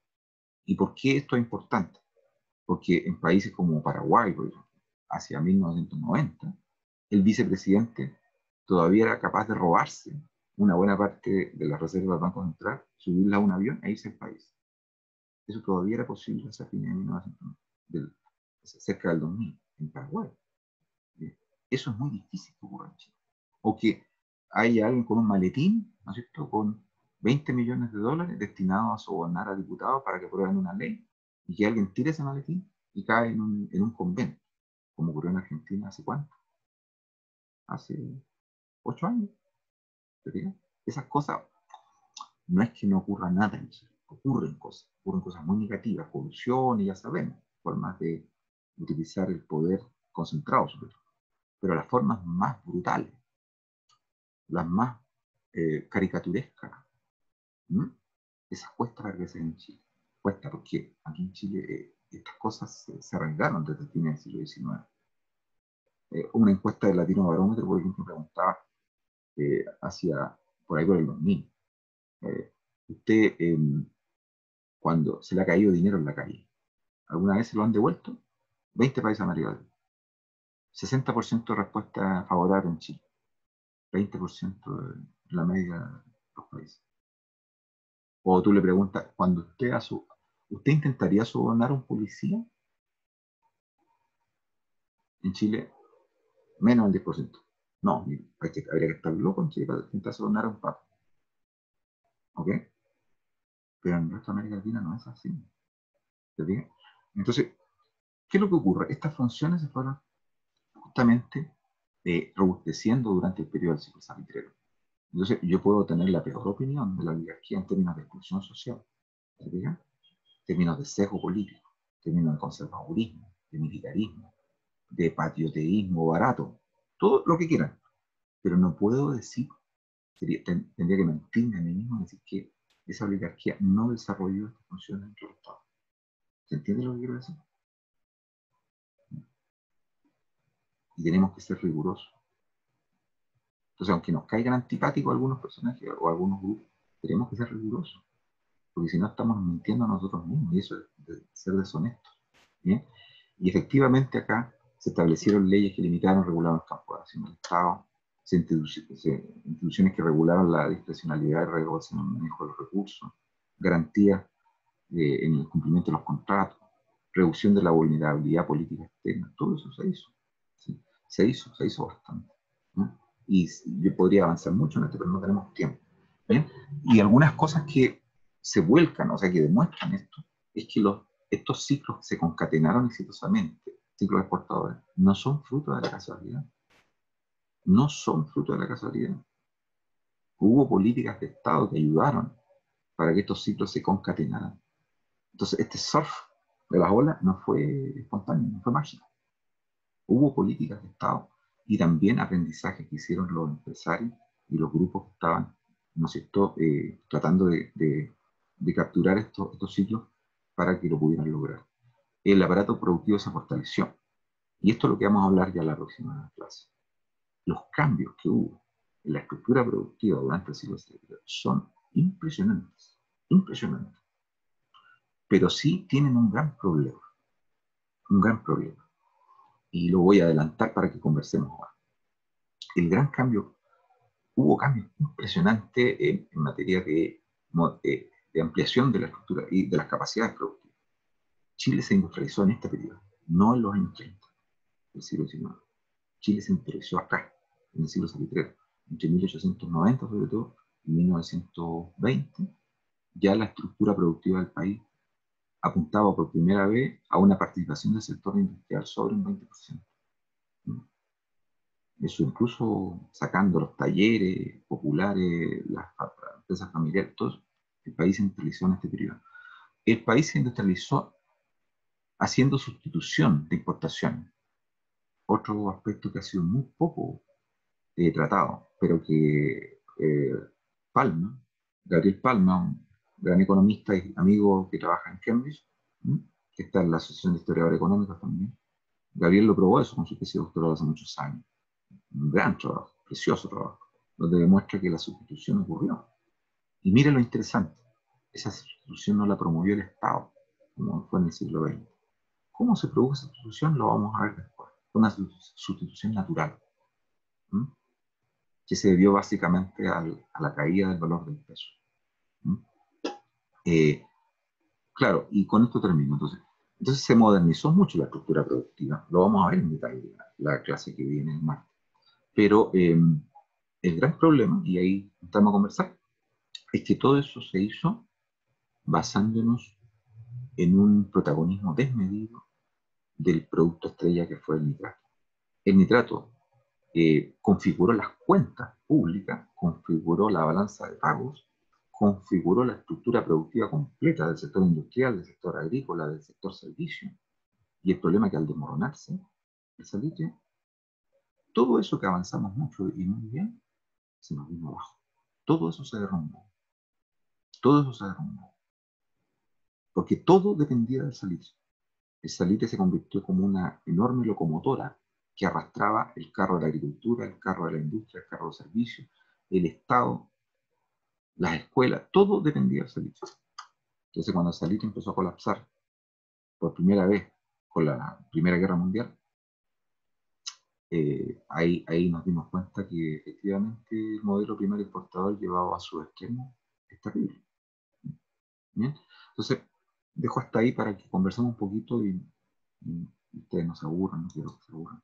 ¿Y por qué esto es importante? Porque en países como Paraguay, por ejemplo, hacia 1990, el vicepresidente todavía era capaz de robarse una buena parte de las reservas del Banco Central, subirla a un avión e irse al país. Eso todavía era posible hacia fines de 1900, cerca del 2000, en Paraguay. Eso es muy difícil que ocurra en Chile. O que haya alguien con un maletín, ¿no es cierto?, con 20 millones de dólares destinados a sobornar a diputados para que aprueben una ley, y que alguien tire ese maletín y cae en un convento, como ocurrió en Argentina hace ¿cuánto? Hace 8 años. Esas cosas, no es que no ocurra nada en Chile, ocurren cosas muy negativas, corrupción, y ya sabemos, formas de utilizar el poder concentrado sobre todo. Pero las formas más brutales, las más caricaturescas, esas cuesta ver que se en Chile. Cuesta porque aquí en Chile estas cosas se arrancaron desde el fin del siglo XIX. Una encuesta del Latino Barómetro, por ejemplo, preguntaba hacia por ahí por el 2000. Usted, cuando se le ha caído dinero en la calle, ¿alguna vez se lo han devuelto? 20 países americanos. 60% de respuesta favorable en Chile. 20% de la media de los países. O tú le preguntas, cuando ¿usted intentaría sobornar a un policía? En Chile, menos del 10%. No, habría que estar loco en Chile para intentar sobornar a un papa. ¿Ok? Pero en el resto de América Latina no es así. ¿Te fijas? Entonces, ¿qué es lo que ocurre? Estas funciones se fueron justamente robusteciendo durante el periodo del ciclo salitrero. Entonces, yo puedo tener la peor opinión de la oligarquía en términos de exclusión social, ¿te fijas? En términos de sesgo político, en términos de conservadurismo, de militarismo, de patrioteísmo barato, todo lo que quieran. Pero no puedo decir, tendría que mentirme a mí mismo y decir que esa oligarquía no desarrolló estas funciones dentro del Estado. ¿Se entiende lo que quiero decir? Y tenemos que ser rigurosos. Entonces, aunque nos caigan antipáticos algunos personajes o algunos grupos, tenemos que ser rigurosos, porque si no estamos mintiendo a nosotros mismos, y eso es de ser deshonestos. ¿Bien? Y efectivamente acá se establecieron leyes que limitaron y regularon el campo de acción del Estado, instituciones que regularon la discrecionalidad y regulación en el manejo de los recursos, garantías en el cumplimiento de los contratos, reducción de la vulnerabilidad política externa, todo eso se hizo. ¿Sí? Se hizo bastante. ¿No? Y yo podría avanzar mucho en esto, pero no tenemos tiempo. ¿Bien? Y algunas cosas que se vuelcan, o sea, que demuestran esto, es que estos ciclos que se concatenaron exitosamente, ciclos exportadores, no son fruto de la casualidad. No son fruto de la casualidad. Hubo políticas de Estado que ayudaron para que estos ciclos se concatenaran. Entonces, este surf de las olas no fue espontáneo, no fue mágico. Hubo políticas de Estado y también aprendizaje que hicieron los empresarios y los grupos que estaban, ¿no es cierto?, tratando de capturar estos ciclos para que lo pudieran lograr. El aparato productivo se fortaleció. Y esto es lo que vamos a hablar ya en la próxima clase. Los cambios que hubo en la estructura productiva durante el siglo XIX son impresionantes, impresionantes. Pero sí tienen un gran problema. Un gran problema. Y lo voy a adelantar para que conversemos ahora. El gran cambio, hubo cambios impresionantes en materia de ampliación de la estructura y de las capacidades productivas. Chile se industrializó en este periodo, no en los años 30 del siglo XIX. Chile se industrializó acá, en el siglo salitrero, entre 1890 sobre todo y 1920. Ya la estructura productiva del país apuntaba por primera vez a una participación del sector industrial sobre un 20%. Eso incluso sacando los talleres populares, las empresas familiares, todo el país se industrializó en este periodo. El país se industrializó haciendo sustitución de importaciones. Otro aspecto que ha sido muy poco tratado, pero que Gabriel Palma, un gran economista y amigo que trabaja en Cambridge, que está en la Asociación de Historiadores Económicos también, Gabriel lo probó eso con su tesis de doctorado hace muchos años. Un gran trabajo, precioso trabajo, donde demuestra que la sustitución ocurrió. Y mire lo interesante, esa sustitución no la promovió el Estado, como fue en el siglo XX. ¿Cómo se produjo esa sustitución? Lo vamos a ver después. Fue una sustitución natural. que se debió básicamente a la caída del valor del peso. ¿Mm? Claro, y con esto termino. Entonces se modernizó mucho la estructura productiva. Lo vamos a ver en detalle la clase que viene en martes. Pero el gran problema, y ahí estamos a conversar, es que todo eso se hizo basándonos en un protagonismo desmedido del producto estrella que fue el nitrato. El nitrato configuró las cuentas públicas, configuró la balanza de pagos, configuró la estructura productiva completa del sector industrial, del sector agrícola, del sector servicio. Y el problema es que al desmoronarse el salitre, todo eso que avanzamos mucho y muy bien, se nos vino abajo. Todo eso se derrumbó. Todo eso se derrumbó. Porque todo dependía del salitre. El salitre se convirtió como una enorme locomotora que arrastraba el carro de la agricultura, el carro de la industria, el carro de servicios, el Estado, las escuelas, todo dependía del salitre. Entonces, cuando el salitre empezó a colapsar por primera vez con la Primera Guerra Mundial, ahí nos dimos cuenta que efectivamente el modelo primario exportador llevado a su extremo es terrible. ¿Bien? Entonces, dejo hasta ahí para que conversemos un poquito y ustedes no se aburran, no quiero que se aburran,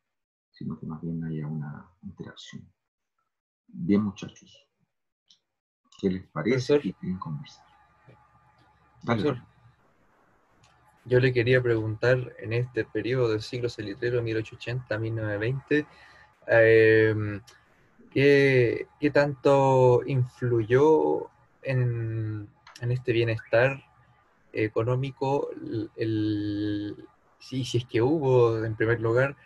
sino que más bien haya una interacción. Bien, muchachos, ¿qué les parece? Profesor, Y quieren conversar. Dale, profesor, yo le quería preguntar en este periodo del siglo salitrero 1880-1920, ¿qué tanto influyó en este bienestar económico si es que hubo, en primer lugar,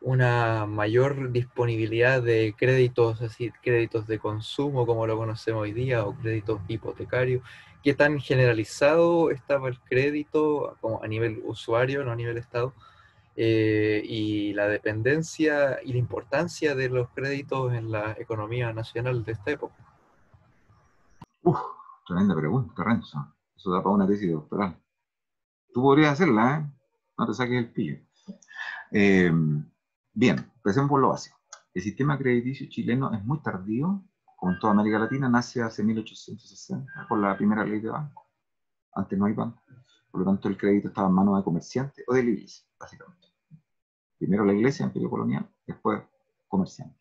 una mayor disponibilidad de créditos, así, créditos de consumo como lo conocemos hoy día, o créditos hipotecarios? ¿Qué tan generalizado estaba el crédito como a nivel usuario, no a nivel Estado? Y la dependencia y la importancia de los créditos en la economía nacional de esta época. Tremenda pregunta, Renzo. Eso da para una tesis doctoral. Tú podrías hacerla, ¿eh? No te saques el pillo. Bien, empecemos por lo básico. El sistema crediticio chileno es muy tardío, como en toda América Latina, nace hace 1860 con la primera ley de banco. Antes no hay banco. Por lo tanto, el crédito estaba en manos de comerciantes o de la iglesia, básicamente. Primero la iglesia, imperio colonial, después comerciantes.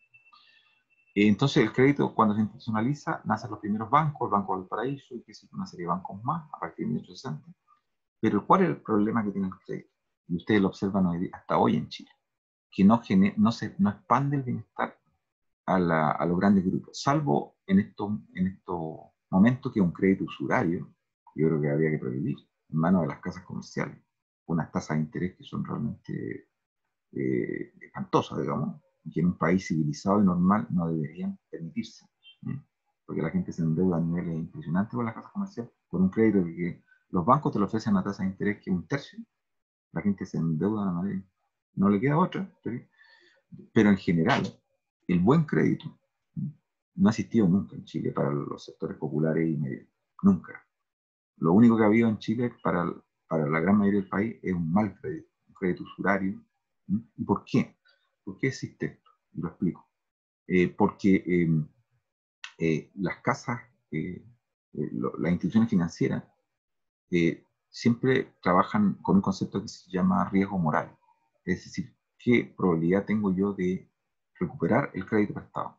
Entonces, el crédito, cuando se institucionaliza, nacen los primeros bancos, el Banco del Paraíso, y que existe una serie de bancos más a partir de 1860. Pero, ¿cuál es el problema que tiene el crédito? Y ustedes lo observan hoy, hasta hoy en Chile, que no expande el bienestar a los grandes grupos, salvo en estos momentos que un crédito usurario, yo creo que habría que prohibir, en manos de las casas comerciales, unas tasas de interés que son realmente espantosas, digamos, y que en un país civilizado y normal no deberían permitirse, ¿sí? Porque la gente se endeuda a niveles impresionantes con las casas comerciales, con un crédito que los bancos te lo ofrecen a una tasa de interés que es un tercio, la gente se endeuda de una manera, no le queda otra, ¿sí? Pero en general, el buen crédito no ha existido nunca en Chile para los sectores populares y medios, nunca. Lo único que ha habido en Chile para la gran mayoría del país es un mal crédito, un crédito usurario. ¿Y por qué? ¿Por qué existe esto? Y lo explico. Porque las casas, las instituciones financieras, siempre trabajan con un concepto que se llama riesgo moral. Es decir, ¿qué probabilidad tengo yo de recuperar el crédito prestado?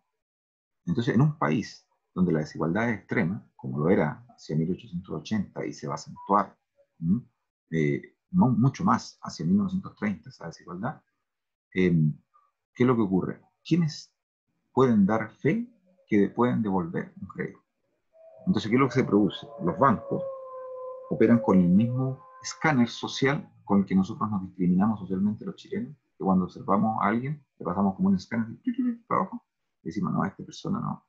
Entonces, en un país donde la desigualdad es extrema, como lo era hacia 1880 y se va a acentuar mucho más hacia 1930 esa desigualdad, ¿qué es lo que ocurre? ¿Quiénes pueden dar fe que pueden devolver un crédito? Entonces, ¿qué es lo que se produce? Los bancos operan con el mismo escáner social con el que nosotros nos discriminamos socialmente los chilenos, que cuando observamos a alguien, le pasamos como un escáner para abajo, y decimos, no, a esta persona no.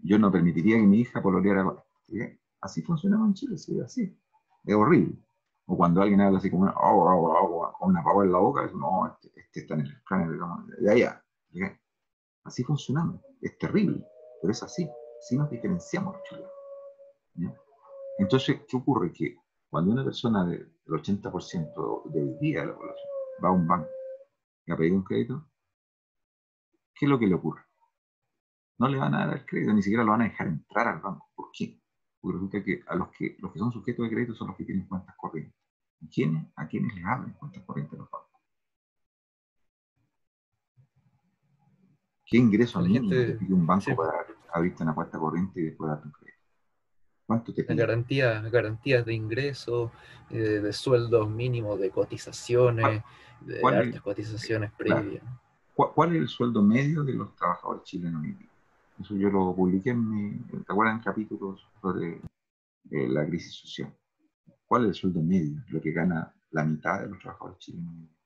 Yo no permitiría que mi hija pololeara con él. Así funcionaba en Chile, sí, así. Es horrible. O cuando alguien habla así como con una pava en la boca, es, no, este está en el escáner, digamos, de allá. Así funcionamos. Es terrible, pero es así. Así nos diferenciamos los chilenos. ¿Ya? Entonces, ¿qué ocurre? Que cuando una persona del 80% del día de la población va a un banco y a pedir un crédito, ¿qué es lo que le ocurre? no le van a dar el crédito, ni siquiera lo van a dejar entrar al banco. ¿Por qué? Porque resulta que los que son sujetos de crédito son los que tienen cuentas corrientes. ¿A quiénes les abren cuentas corrientes los bancos? ¿Qué ingreso La mínimo te gente, pide un banco sí, para abrirte una cuenta corriente y después darte un crédito? ¿Cuánto te la pide? garantías de ingreso, de sueldos mínimos, de cotizaciones, de ¿Cuál es, hartas cotizaciones claro, previas. cuál es el sueldo medio de los trabajadores chilenos hoy día? Eso yo lo publiqué ¿te acuerdas? En capítulos sobre la crisis social. ¿Cuál es el sueldo medio? Lo que gana la mitad de los trabajadores chilenos hoy día.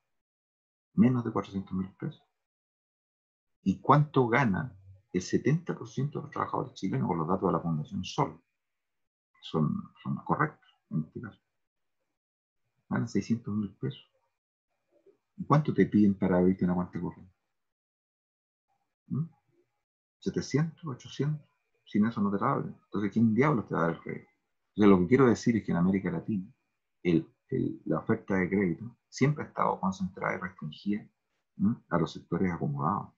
Menos de 400.000 pesos. ¿Y cuánto gana el 70% de los trabajadores chilenos con los datos de la Fundación Sol? Son correctos en este caso. Ganan 600.000 pesos. ¿Y cuánto te piden para abrirte una cuenta corriente? ¿Mm? 700, 800. Sin eso no te la abren. Entonces, ¿quién diablos te va a dar el crédito? Entonces, lo que quiero decir es que en América Latina la oferta de crédito siempre ha estado concentrada y restringida, ¿no?, a los sectores acomodados,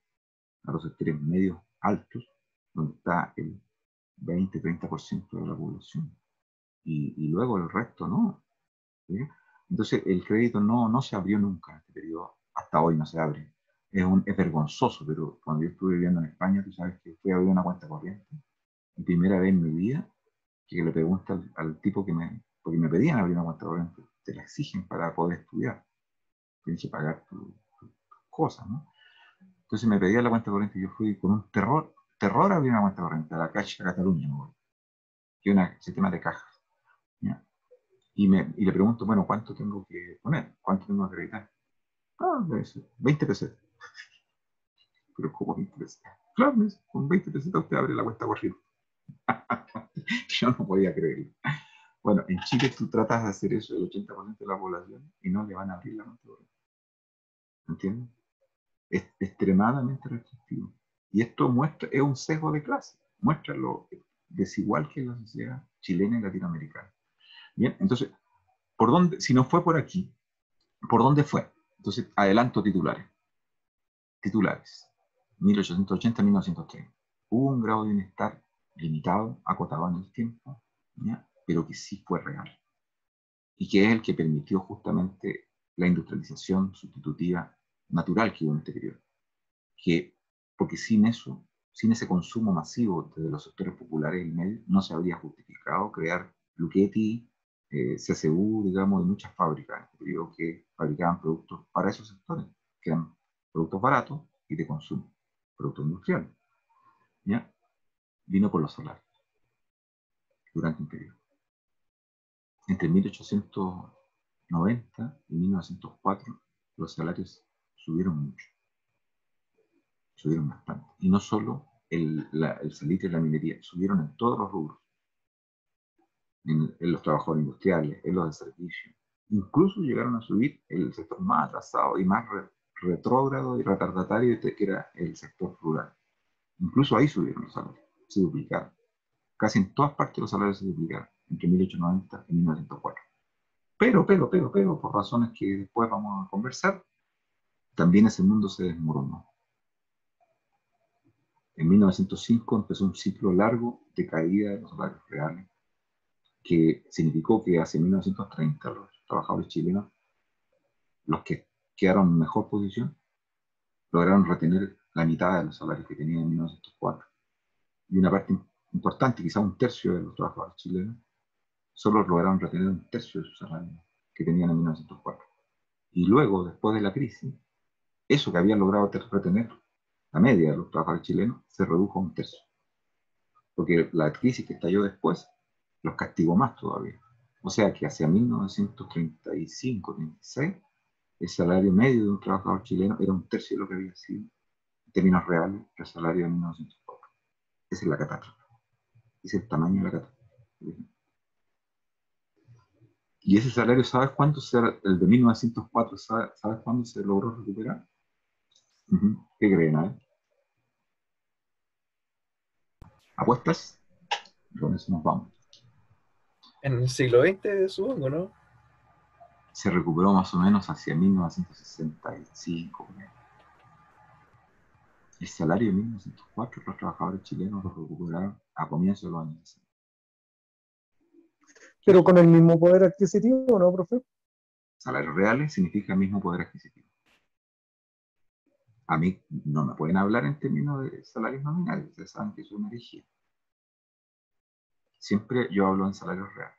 a los sectores medios altos, donde está el 20-30% de la población. Y luego el resto no. ¿Sí? Entonces, el crédito no se abrió nunca en este periodo, hasta hoy no se abre. Es vergonzoso, pero cuando yo estuve viviendo en España, tú sabes que fui a abrir una cuenta corriente. Y primera vez en mi vida que le pregunto al tipo porque me pedían abrir una cuenta corriente, te la exigen para poder estudiar. Tienes que pagar tus cosas, ¿no? Entonces me pedía la cuenta corriente y yo fui con un terror a abrir una cuenta corriente a la Caixa Cataluña, ¿no?, que es un sistema de cajas. ¿Ya? Y le pregunto, bueno, ¿cuánto tengo que poner? ¿Cuánto tengo que acreditar? Debe ser 20 pesetas. Pero ¿cómo 20 pesetas? Claro, con 20 pesetas usted abre la cuenta corriente. Yo no podía creerlo. Bueno, en Chile tú tratas de hacer eso el 80% de la población y no le van a abrir la cuenta corriente. ¿Entiendes? Es extremadamente restrictivo. Y esto es un sesgo de clase. Muestra lo desigual que es la sociedad chilena y latinoamericana. Bien, entonces, si no fue por aquí, ¿por dónde fue? Entonces, adelanto titulares. Titulares. 1880-1930. Hubo un grado de bienestar limitado, acotado en el tiempo, ¿ya?, pero que sí fue real. Y que es el que permitió justamente la industrialización sustitutiva natural que hubo en este periodo. Porque sin eso, sin ese consumo masivo de los sectores populares y medios, no se habría justificado crear Luchetti, CCU, digamos, y muchas fábricas en este periodo que fabricaban productos para esos sectores, que eran productos baratos y de consumo, productos industriales. ¿Ya? Vino por los salarios durante un periodo. Entre 1890 y 1904 los salarios subieron mucho, subieron bastante. Y no solo el salitre y la minería, subieron en todos los rubros, en los trabajadores industriales, en los de servicio. Incluso llegaron a subir el sector más atrasado y más retrógrado y retardatario, que era el sector rural. Incluso ahí subieron los salarios, se duplicaron. Casi en todas partes los salarios se duplicaron entre 1890 y 1904. Pero, por razones que después vamos a conversar, también ese mundo se desmoronó. En 1905 empezó un ciclo largo de caída de los salarios reales, que significó que hacia 1930 los trabajadores chilenos, los que quedaron en mejor posición, lograron retener la mitad de los salarios que tenían en 1904. Y una parte importante, quizá un tercio de los trabajadores chilenos, solo lograron retener un tercio de sus salarios que tenían en 1904. Y luego, después de la crisis, eso que habían logrado retener, la media de los trabajadores chilenos, se redujo a un tercio. Porque la crisis que estalló después los castigó más todavía. O sea que hacia 1935-36, el salario medio de un trabajador chileno era un tercio de lo que había sido, en términos reales, el salario de 1904. Esa es la catástrofe. Ese es el tamaño de la catástrofe. Y ese salario, ¿sabes cuánto será? El de 1904, ¿sabes cuándo se logró recuperar? ¿Qué creen? ¿Apuestas? Con eso nos vamos. En el siglo XX, supongo, ¿no? Se recuperó más o menos hacia 1965. El salario de 1904, los trabajadores chilenos lo recuperaron a comienzos de los años 60. Pero con el mismo poder adquisitivo, ¿no, profe? Salarios reales significa mismo poder adquisitivo. A mí no me pueden hablar en términos de salarios nominales, ustedes saben que soy una herejía. Siempre yo hablo en salarios reales.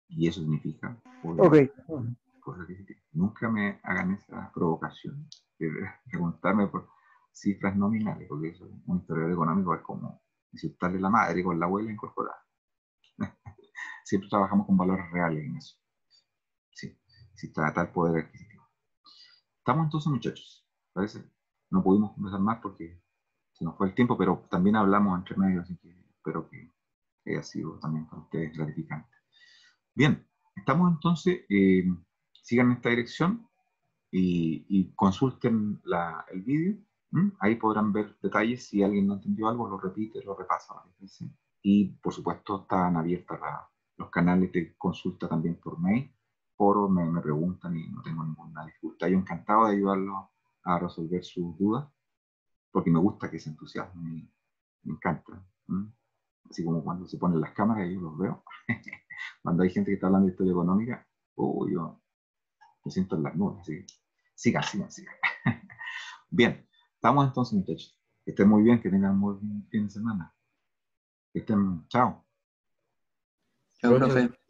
Y eso significa poder, poder adquisitivo. Nunca me hagan esa provocación de preguntarme por cifras nominales, porque eso, un historiador económico es como insultarle la madre con la abuela incorporada. Siempre trabajamos con valores reales en eso. Sí, si trata el poder adquisitivo. Estamos entonces, muchachos, parece. No pudimos conversar más porque se nos fue el tiempo, pero también hablamos entre medio, así que espero que haya sido también para ustedes gratificante. Bien, estamos entonces, sigan esta dirección y consulten el vídeo. Ahí podrán ver detalles. Si alguien no entendió algo, lo repite, lo repasa varias veces. Y por supuesto están abiertos los canales de consulta también por mail. Foro, me preguntan y no tengo ninguna dificultad. Yo encantado de ayudarlos a resolver sus dudas, porque me gusta que se entusiasmen, me encanta. Así como cuando se ponen las cámaras y yo los veo. Cuando hay gente que está hablando de historia económica, yo me siento en las nubes. Así. Sigan. Bien, estamos entonces, muchachos. Que estén muy bien, que tengan un muy buen fin de semana. Que estén, chao. Chao, profe.